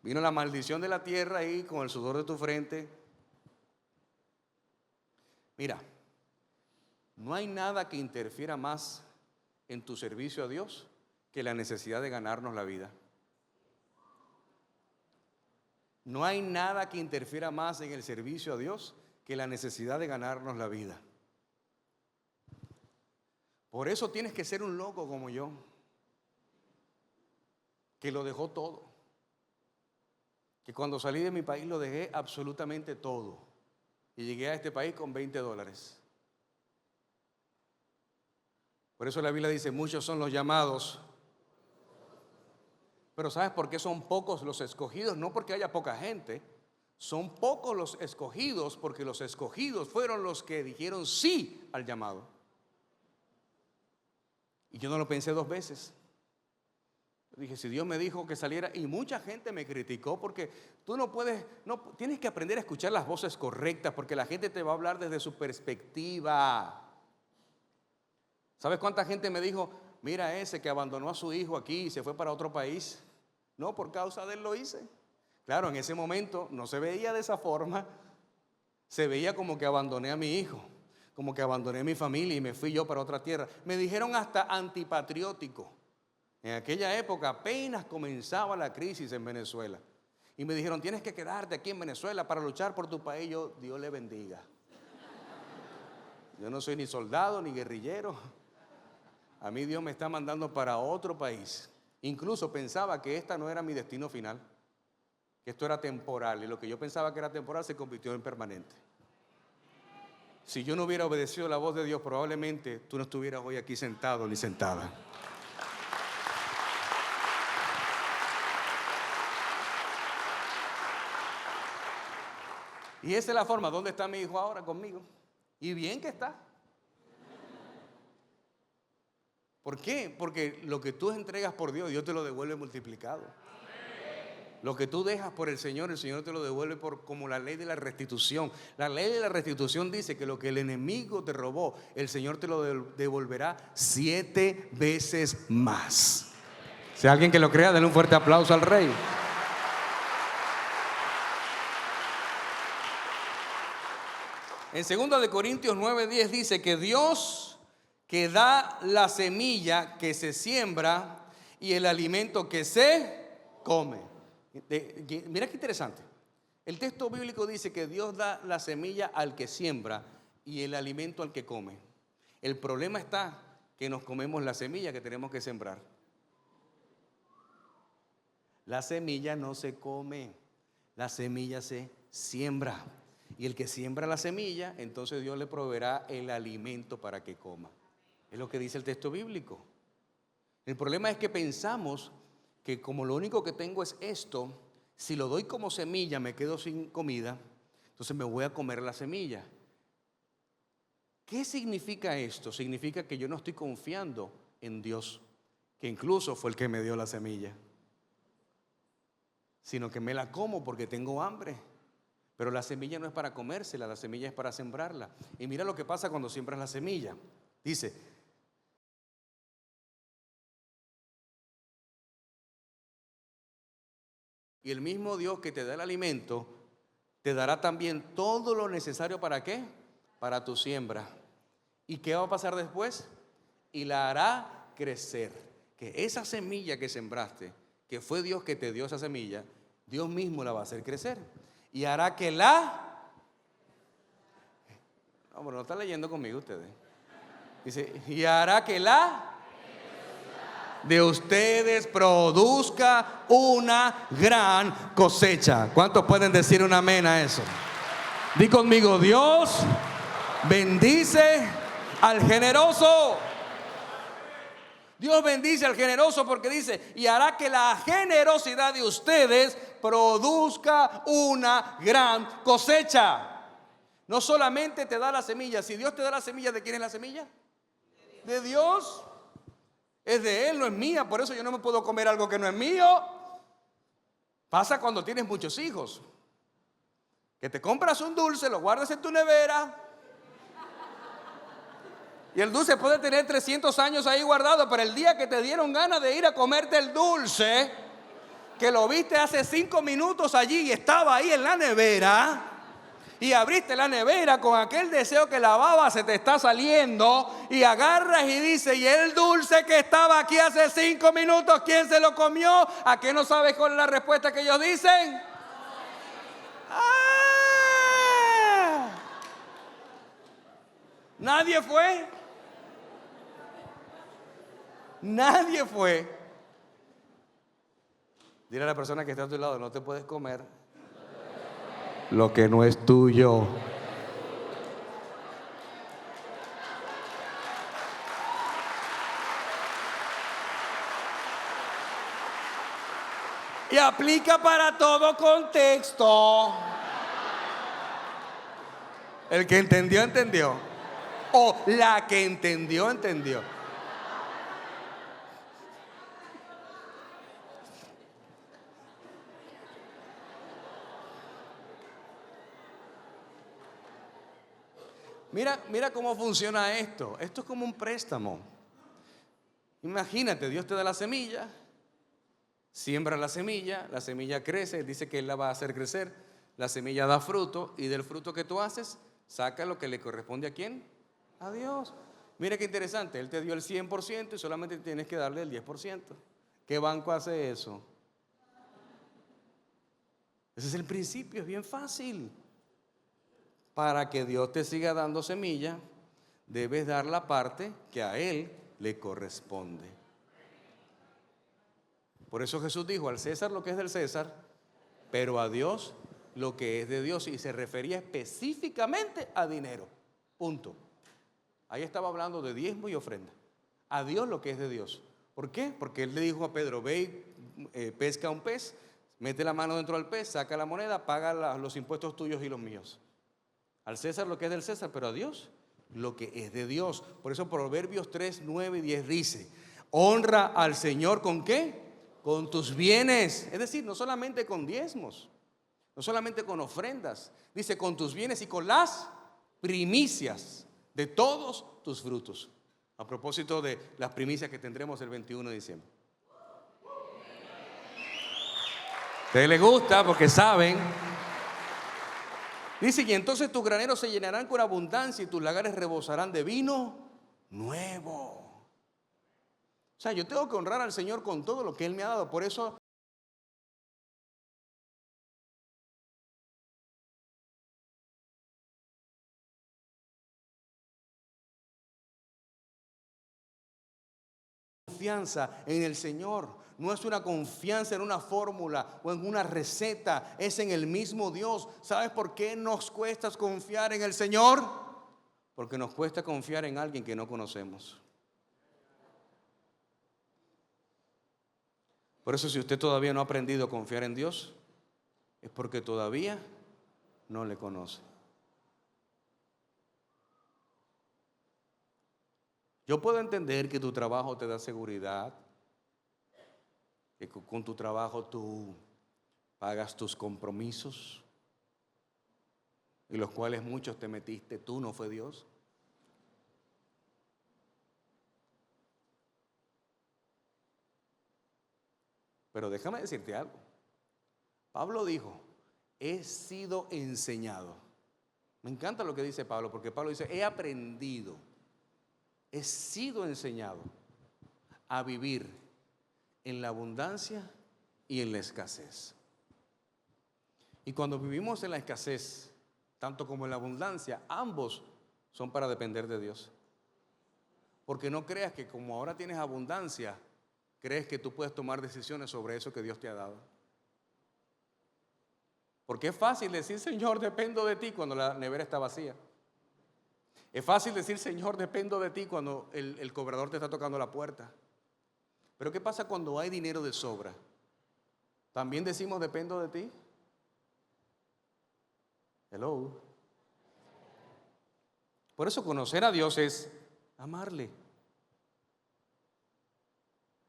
Vino la maldición de la tierra ahí con el sudor de tu frente. Mira, no hay nada que interfiera más en tu servicio a Dios que la necesidad de ganarnos la vida. No hay nada que interfiera más en el servicio a Dios que la necesidad de ganarnos la vida. Por eso tienes que ser un loco como yo, que lo dejó todo. Que cuando salí de mi país lo dejé absolutamente todo. Y llegué a este país con $20. Por eso la Biblia dice: muchos son los llamados. Pero ¿sabes por qué son pocos los escogidos? No porque haya poca gente. Son pocos los escogidos porque los escogidos fueron los que dijeron sí al llamado. Y yo no lo pensé 2 veces. Dije, si Dios me dijo que saliera, y mucha gente me criticó porque tú no puedes, no, tienes que aprender a escuchar las voces correctas porque la gente te va a hablar desde su perspectiva. ¿Sabes cuánta gente me dijo, mira ese que abandonó a su hijo aquí y se fue para otro país? No, por causa de él lo hice. Claro, en ese momento no se veía de esa forma, se veía como que abandoné a mi hijo, como que abandoné a mi familia y me fui yo para otra tierra. Me dijeron hasta antipatriótico. En aquella época apenas comenzaba la crisis en Venezuela. Y me dijeron, tienes que quedarte aquí en Venezuela para luchar por tu país. Yo, Dios le bendiga. Yo no soy ni soldado ni guerrillero. A mí Dios me está mandando para otro país. Incluso pensaba que esta no era mi destino final, que esto era temporal. Y lo que yo pensaba que era temporal se convirtió en permanente. Si yo no hubiera obedecido la voz de Dios, probablemente tú no estuvieras hoy aquí sentado ni sentada. Y esa es la forma. ¿Dónde está mi hijo ahora conmigo? Y bien que está. ¿Por qué? Porque lo que tú entregas por Dios, Dios te lo devuelve multiplicado. Lo que tú dejas por el Señor te lo devuelve como la ley de la restitución. La ley de la restitución dice que lo que el enemigo te robó, el Señor te lo devolverá 7 veces más. Si hay alguien que lo crea, denle un fuerte aplauso al Rey. En 2 Corintios 9:10 dice que Dios que da la semilla que se siembra y el alimento que se come. Mira qué interesante. El texto bíblico dice que Dios da la semilla al que siembra y el alimento al que come. El problema está que nos comemos la semilla que tenemos que sembrar. La semilla no se come, la semilla se siembra. Y el que siembra la semilla, entonces Dios le proveerá el alimento para que coma. Es lo que dice el texto bíblico. El problema es que pensamos que como lo único que tengo es esto, si lo doy como semilla me quedo sin comida, entonces me voy a comer la semilla. ¿Qué significa esto? Significa que yo no estoy confiando en Dios, que incluso fue el que me dio la semilla, sino que me la como porque tengo hambre. Pero la semilla no es para comérsela, la semilla es para sembrarla. Y mira lo que pasa cuando siembras la semilla. Dice, y el mismo Dios que te da el alimento, te dará también todo lo necesario ¿para qué? Para tu siembra. ¿Y qué va a pasar después? Y la hará crecer. Que esa semilla que sembraste, que fue Dios que te dio esa semilla, Dios mismo la va a hacer crecer. Y hará que la... No, pero no están leyendo conmigo ustedes. Dice, y hará que la... de ustedes produzca una gran cosecha. ¿Cuántos pueden decir un amén a eso? Di conmigo, Dios bendice al generoso. Dios bendice al generoso porque dice, y hará que la generosidad de ustedes produzca una gran cosecha. No solamente te da la semilla. Si Dios te da la semilla, ¿de quién es la semilla? De Dios. Es de Él, no es mía. Por eso yo no me puedo comer algo que no es mío. Pasa cuando tienes muchos hijos, que te compras un dulce, lo guardas en tu nevera, y el dulce puede tener 300 años ahí guardado, pero el día que te dieron ganas de ir a comerte el dulce, que lo viste hace 5 minutos allí y estaba ahí en la nevera, y abriste la nevera con aquel deseo que la baba se te está saliendo, y agarras y dices, y el dulce que estaba aquí hace 5 minutos, ¿quién se lo comió? ¿A qué no sabes cuál es la respuesta que ellos dicen? ¡Ah! ¿Nadie fue? Nadie fue. Dile a la persona que está a tu lado, no te puedes comer lo que no es tuyo. Y aplica para todo contexto. El que entendió, entendió. O la que entendió, entendió. Mira cómo funciona esto. Esto es como un préstamo. Imagínate, Dios te da la semilla, siembra la semilla crece, dice que Él la va a hacer crecer, la semilla da fruto y del fruto que tú haces, saca lo que le corresponde ¿a quién? A Dios. Mira qué interesante, Él te dio el 100% y solamente tienes que darle el 10%. ¿Qué banco hace eso? Ese es el principio, es bien fácil. Para que Dios te siga dando semilla, debes dar la parte que a Él le corresponde. Por eso Jesús dijo: al César lo que es del César, pero a Dios lo que es de Dios. Y se refería específicamente a dinero. Punto. Ahí estaba hablando de diezmo y ofrenda. A Dios lo que es de Dios. ¿Por qué? Porque Él le dijo a Pedro: ve y pesca un pez, mete la mano dentro del pez, saca la moneda, paga los impuestos tuyos y los míos. Al César lo que es del César, pero a Dios lo que es de Dios. Por eso Proverbios 3, 9 y 10 dice: honra al Señor ¿con qué? Con tus bienes. Es decir, no solamente con diezmos, no solamente con ofrendas. Dice: con tus bienes y con las primicias de todos tus frutos. A propósito de las primicias que tendremos el 21 de diciembre. A ustedes les gusta porque saben. Dice: y entonces tus graneros se llenarán con abundancia y tus lagares rebosarán de vino nuevo. O sea, yo tengo que honrar al Señor con todo lo que Él me ha dado. Por eso confianza en el Señor. No es una confianza en una fórmula o en una receta, es en el mismo Dios. ¿Sabes por qué nos cuesta confiar en el Señor? Porque nos cuesta confiar en alguien que no conocemos. Por eso, si usted todavía no ha aprendido a confiar en Dios, es porque todavía no le conoce. Yo puedo entender que tu trabajo te da seguridad, que con tu trabajo tú pagas tus compromisos, en los cuales muchos te metiste tú, no fue Dios. Pero déjame decirte algo. Pablo dijo: he sido enseñado. Me encanta lo que dice Pablo, porque Pablo dice: he aprendido, he sido enseñado a vivir en la abundancia y en la escasez. Y cuando vivimos en la escasez, tanto como en la abundancia, ambos son para depender de Dios. Porque no creas que como ahora tienes abundancia, crees que tú puedes tomar decisiones sobre eso que Dios te ha dado. Porque es fácil decir: Señor, dependo de ti, cuando la nevera está vacía. Es fácil decir: Señor, dependo de ti, cuando el cobrador te está tocando la puerta. Pero ¿qué pasa cuando hay dinero de sobra? ¿También decimos dependo de ti? Hello. Por eso conocer a Dios es amarle.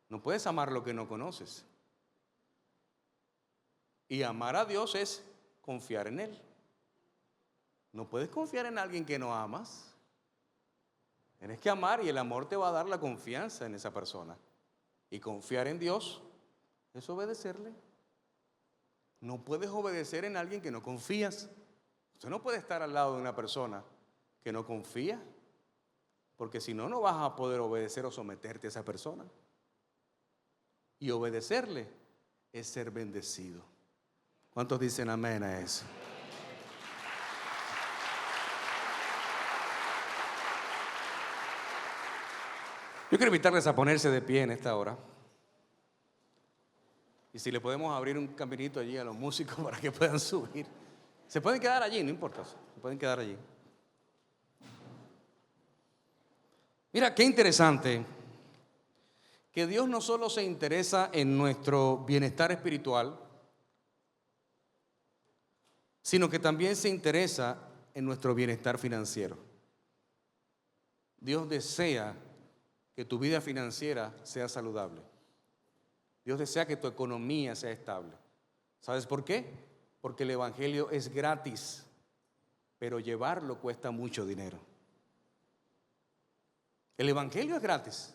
No puedes amar lo que no conoces. Y amar a Dios es confiar en Él. No puedes confiar en alguien que no amas. Tienes que amar y el amor te va a dar la confianza en esa persona. Y confiar en Dios es obedecerle. No puedes obedecer en alguien que no confías. Usted no puede estar al lado de una persona que no confía, porque si no, no vas a poder obedecer o someterte a esa persona. Y obedecerle es ser bendecido. ¿Cuántos dicen amén a eso? Yo quiero invitarles a ponerse de pie en esta hora. Y si le podemos abrir un caminito allí a los músicos para que puedan subir. Se pueden quedar allí, no importa. Se pueden quedar allí. Mira, qué interesante que Dios no solo se interesa en nuestro bienestar espiritual, sino que también se interesa en nuestro bienestar financiero. Dios desea que tu vida financiera sea saludable. Dios desea que tu economía sea estable. ¿Sabes por qué? Porque el evangelio es gratis, pero llevarlo cuesta mucho dinero. El evangelio es gratis.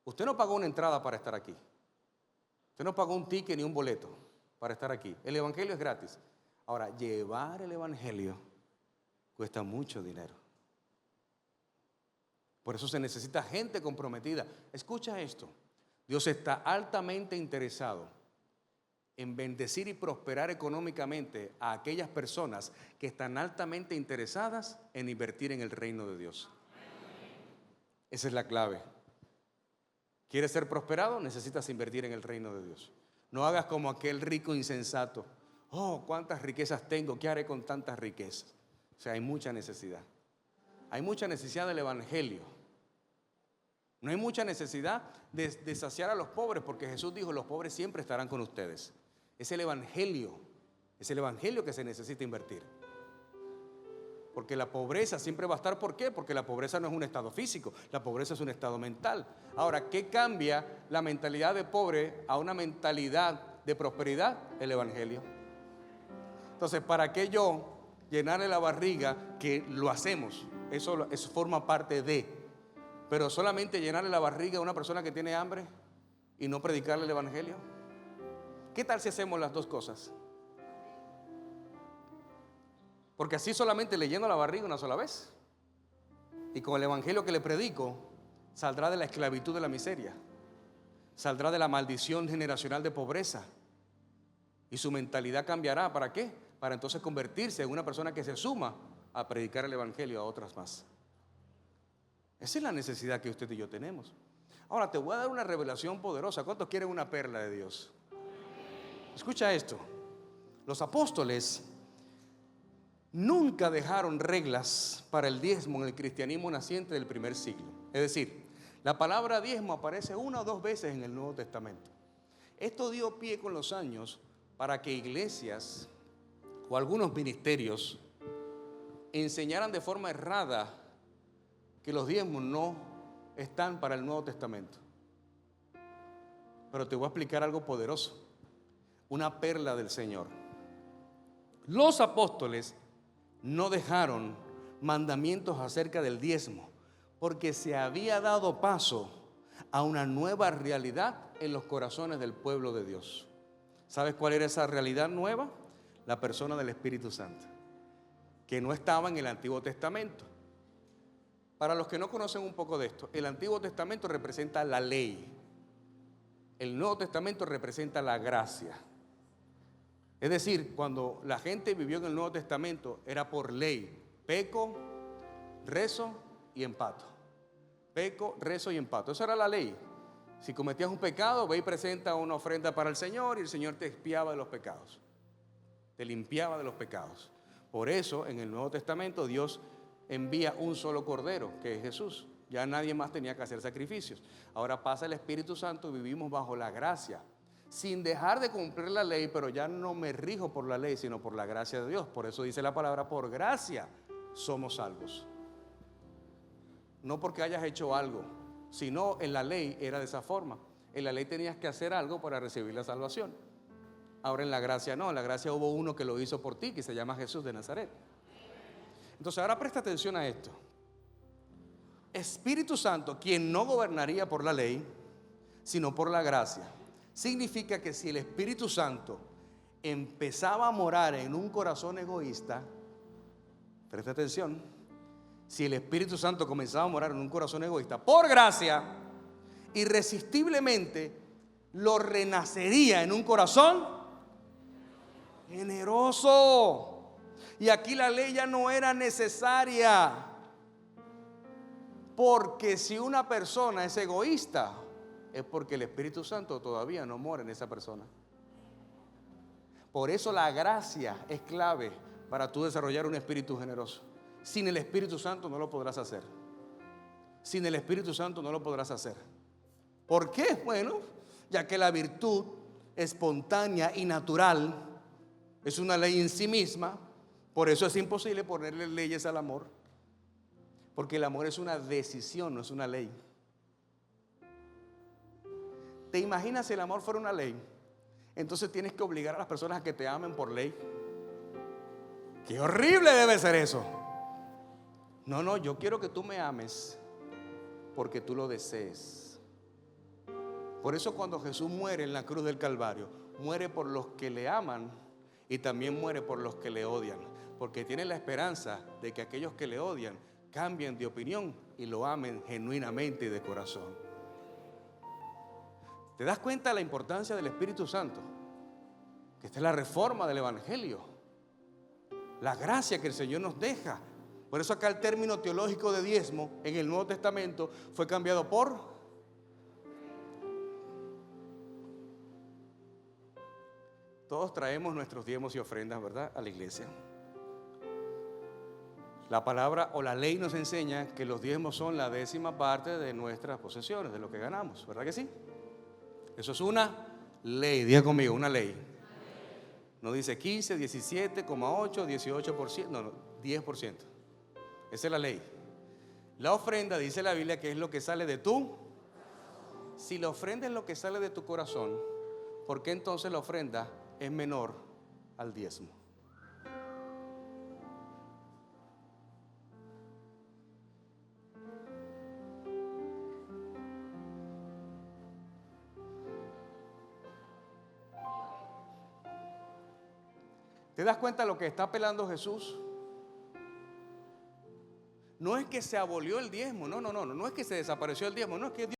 Usted no pagó una entrada para estar aquí. Usted no pagó un ticket ni un boleto para estar aquí. El evangelio es gratis. Ahora, llevar el evangelio cuesta mucho dinero. Por eso se necesita gente comprometida. Escucha esto. Dios está altamente interesado en bendecir y prosperar económicamente a aquellas personas que están altamente interesadas en invertir en el reino de Dios. Esa es la clave. ¿Quieres ser prosperado? Necesitas invertir en el reino de Dios. No hagas como aquel rico insensato. Oh, cuántas riquezas tengo, ¿qué haré con tantas riquezas? O sea, hay mucha necesidad. Hay mucha necesidad del evangelio. No hay mucha necesidad de saciar a los pobres, porque Jesús dijo, los pobres siempre estarán con ustedes. Es el evangelio que se necesita invertir. Porque la pobreza siempre va a estar. ¿Por qué? Porque la pobreza no es un estado físico, la pobreza es un estado mental. Ahora, ¿qué cambia la mentalidad de pobre a una mentalidad de prosperidad? El evangelio. Entonces, ¿para qué yo llenarle la barriga? Que lo hacemos, eso forma parte de. Pero solamente llenarle la barriga a una persona que tiene hambre y no predicarle el evangelio. ¿Qué tal si hacemos las dos cosas? Porque así solamente le lleno la barriga una sola vez. Y con el evangelio que le predico, saldrá de la esclavitud de la miseria. Saldrá de la maldición generacional de pobreza. Y su mentalidad cambiará. ¿Para qué? Para entonces convertirse en una persona que se suma a predicar el evangelio a otras más. Esa es la necesidad que usted y yo tenemos. Ahora te voy a dar una revelación poderosa. ¿Cuántos quieren una perla de Dios? Escucha esto. Los apóstoles nunca dejaron reglas para el diezmo en el cristianismo naciente del primer siglo. Es decir, la palabra diezmo aparece una o dos veces en el Nuevo Testamento. Esto dio pie con los años para que iglesias o algunos ministerios enseñaran de forma errada que los diezmos no están para el Nuevo Testamento. Pero te voy a explicar algo poderoso, una perla del Señor. Los apóstoles no dejaron mandamientos acerca del diezmo, porque se había dado paso a una nueva realidad en los corazones del pueblo de Dios. ¿Sabes cuál era esa realidad nueva? La persona del Espíritu Santo, que no estaba en el Antiguo Testamento. Para los que no conocen un poco de esto, el Antiguo Testamento representa la ley. El Nuevo Testamento representa la gracia. Es decir, cuando la gente vivió en el Nuevo Testamento era por ley. Peco, rezo y empato. Peco, rezo y empato. Esa era la ley. Si cometías un pecado, ve y presenta una ofrenda para el Señor y el Señor te expiaba de los pecados. Te limpiaba de los pecados. Por eso en el Nuevo Testamento Dios envía un solo cordero, que es Jesús. Ya nadie más tenía que hacer sacrificios. Ahora pasa el Espíritu Santo y vivimos bajo la gracia, sin dejar de cumplir la ley, pero ya no me rijo por la ley, sino por la gracia de Dios. Por eso dice la palabra, por gracia somos salvos. No porque hayas hecho algo, sino en la ley era de esa forma. En la ley tenías que hacer algo para recibir la salvación. Ahora en la gracia no, en la gracia hubo uno que lo hizo por ti, que se llama Jesús de Nazaret. Entonces ahora presta atención a esto. Espíritu Santo, quien no gobernaría por la ley, sino por la gracia, significa que si el Espíritu Santo empezaba a morar en un corazón egoísta, presta atención, si el Espíritu Santo comenzaba a morar en un corazón egoísta, por gracia, irresistiblemente lo renacería en un corazón generoso. Y aquí la ley ya no era necesaria, porque si una persona es egoísta, es porque el Espíritu Santo todavía no mora en esa persona. Por eso la gracia es clave para tú desarrollar un espíritu generoso. Sin el Espíritu Santo no lo podrás hacer. Sin el Espíritu Santo no lo podrás hacer. ¿Por qué? Bueno, ya que la virtud espontánea y natural es una ley en sí misma. Por eso es imposible ponerle leyes al amor. Porque el amor es una decisión, no es una ley. ¿Te imaginas si el amor fuera una ley? Entonces tienes que obligar a las personas a que te amen por ley. ¡Qué horrible debe ser eso! No, yo quiero que tú me ames porque tú lo desees. Por eso cuando Jesús muere en la cruz del Calvario, muere por los que le aman y también muere por los que le odian, porque tiene la esperanza de que aquellos que le odian cambien de opinión y lo amen genuinamente y de corazón. ¿Te das cuenta de la importancia del Espíritu Santo? Que esta es la reforma del Evangelio, la gracia que el Señor nos deja. Por eso acá el término teológico de diezmo en el Nuevo Testamento fue cambiado por todos traemos nuestros diezmos y ofrendas, ¿verdad?, a la iglesia. La palabra o la ley nos enseña que los diezmos son la 10ª parte de nuestras posesiones, de lo que ganamos, ¿verdad que sí? Eso es una ley, diga conmigo, una ley. No dice 15, 17,8, 18%, no, 10%. Esa es la ley. La ofrenda, dice la Biblia, que es lo que sale de tú. Si la ofrenda es lo que sale de tu corazón, ¿por qué entonces la ofrenda es menor al diezmo? ¿Te das cuenta de lo que está apelando Jesús? No es que se abolió el diezmo, no es que se desapareció el diezmo, no es que Dios...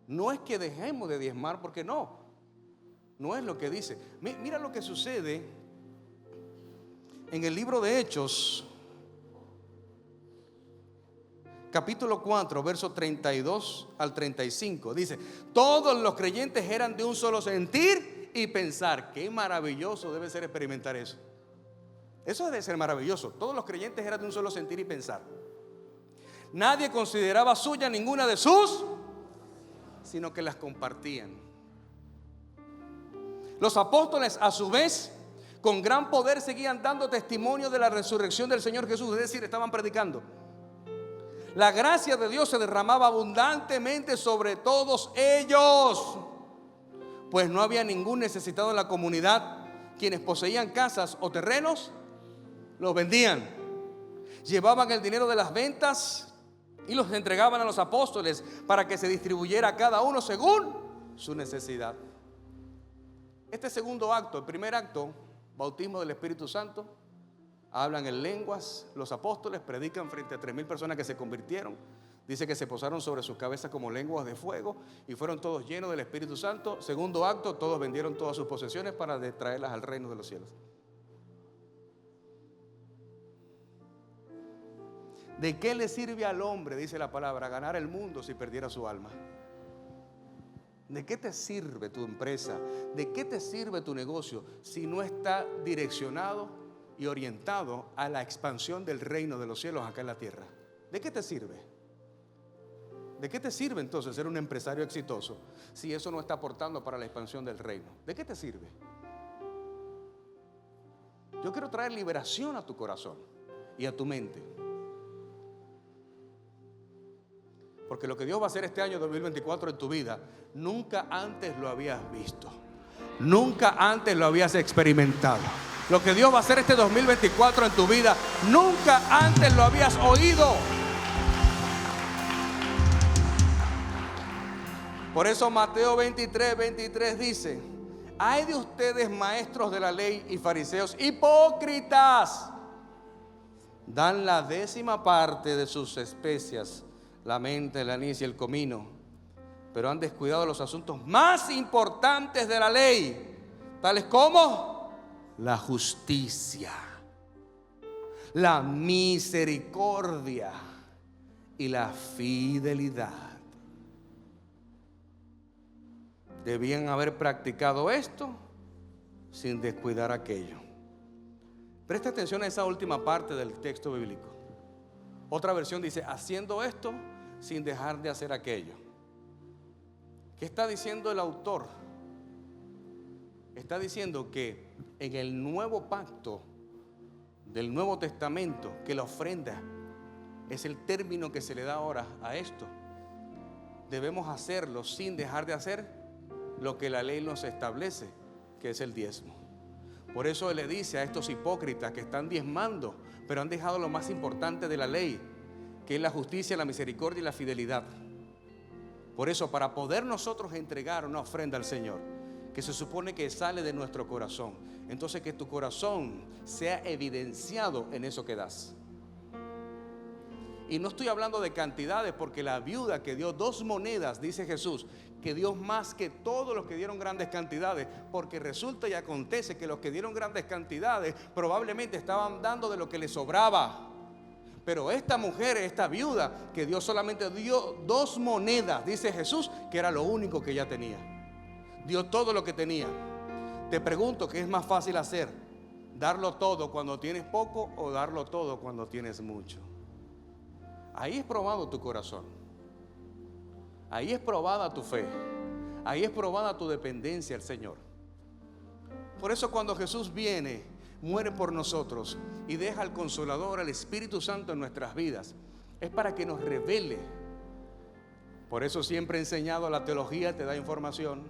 No es que dejemos de diezmar, porque no es lo que dice. Mira lo que sucede en el libro de Hechos, capítulo 4, verso 32 al 35. Dice: todos los creyentes eran de un solo sentir y pensar. Qué maravilloso debe ser experimentar eso. Eso debe ser maravilloso. Todos los creyentes eran de un solo sentir y pensar. Nadie consideraba suya ninguna de sus, sino que las compartían. Los apóstoles, a su vez, con gran poder seguían dando testimonio de la resurrección del Señor Jesús. Es decir, estaban predicando. La gracia de Dios se derramaba abundantemente sobre todos ellos, pues no había ningún necesitado en la comunidad. Quienes poseían casas o terrenos los vendían, llevaban el dinero de las ventas y los entregaban a los apóstoles para que se distribuyera a cada uno según su necesidad. Este segundo acto, el primer acto, bautismo del Espíritu Santo, hablan en lenguas, los apóstoles predican frente a 3,000 personas que se convirtieron. Dice que se posaron sobre sus cabezas como lenguas de fuego y fueron todos llenos del Espíritu Santo. Segundo acto, todos vendieron todas sus posesiones para traerlas al reino de los cielos. ¿De qué le sirve al hombre, dice la palabra, ganar el mundo si perdiera su alma? ¿De qué te sirve tu empresa? ¿De qué te sirve tu negocio si no está direccionado y orientado a la expansión del reino de los cielos acá en la tierra? ¿De qué te sirve? ¿De qué te sirve entonces ser un empresario exitoso si eso no está aportando para la expansión del reino? ¿De qué te sirve? Yo quiero traer liberación a tu corazón y a tu mente. Porque lo que Dios va a hacer este año 2024 en tu vida, nunca antes lo habías visto. Nunca antes lo habías experimentado. Lo que Dios va a hacer este 2024 en tu vida, nunca antes lo habías oído. Por eso Mateo 23 dice: ay de ustedes, maestros de la ley y fariseos, hipócritas, dan la 10ª parte de sus especias, la menta, el anís y el comino, pero han descuidado los asuntos más importantes de la ley, tales como la justicia, la misericordia y la fidelidad. Debían haber practicado esto sin descuidar aquello. Presta atención a esa última parte del texto bíblico. Otra versión dice: haciendo esto sin dejar de hacer aquello. ¿Qué está diciendo el autor está diciendo que en el nuevo pacto del Nuevo Testamento, que la ofrenda es el término que se le da ahora a esto, debemos hacerlo sin dejar de hacer lo que la ley nos establece, que es el diezmo. Por eso Él le dice a estos hipócritas que están diezmando, pero han dejado lo más importante de la ley, que es la justicia, la misericordia y la fidelidad. Por eso, para poder nosotros entregar una ofrenda al Señor, que se supone que sale de nuestro corazón, entonces que tu corazón sea evidenciado en eso que das. Y no estoy hablando de cantidades, porque la viuda que dio 2 monedas, dice Jesús, que dio más que todos los que dieron grandes cantidades, porque resulta y acontece que los que dieron grandes cantidades probablemente estaban dando de lo que les sobraba. Pero esta mujer, esta viuda que solamente dio 2 monedas, dice Jesús, que era lo único que ella tenía. Dio todo lo que tenía. Te pregunto, ¿qué es más fácil hacer? ¿Darlo todo cuando tienes poco o darlo todo cuando tienes mucho? Ahí es probado tu corazón. Ahí es probada tu fe. Ahí es probada tu dependencia al Señor. Por eso cuando Jesús viene, muere por nosotros y deja al Consolador, al Espíritu Santo en nuestras vidas, es para que nos revele. Por eso siempre he enseñado, la teología te da información,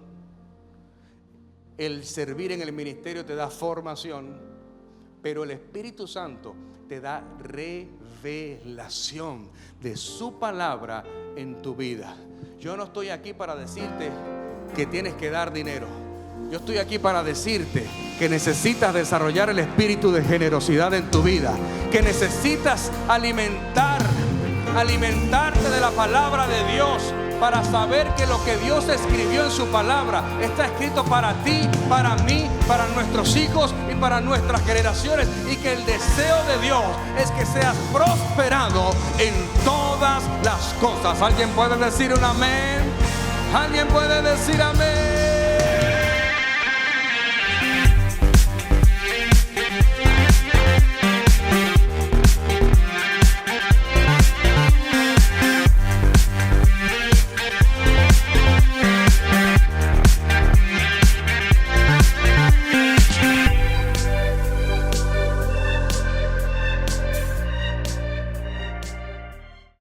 el servir en el ministerio te da formación, pero el Espíritu Santo te da revelación de su palabra en tu vida. Yo no estoy aquí para decirte que tienes que dar dinero. Yo estoy aquí para decirte que necesitas desarrollar el espíritu de generosidad en tu vida, que necesitas alimentarte de la palabra de Dios, para saber que lo que Dios escribió en su palabra está escrito para ti, para mí, para nuestros hijos y para nuestras generaciones, y que el deseo de Dios es que seas prosperado en todas las cosas. ¿Alguien puede decir un amén? ¿Alguien puede decir amén?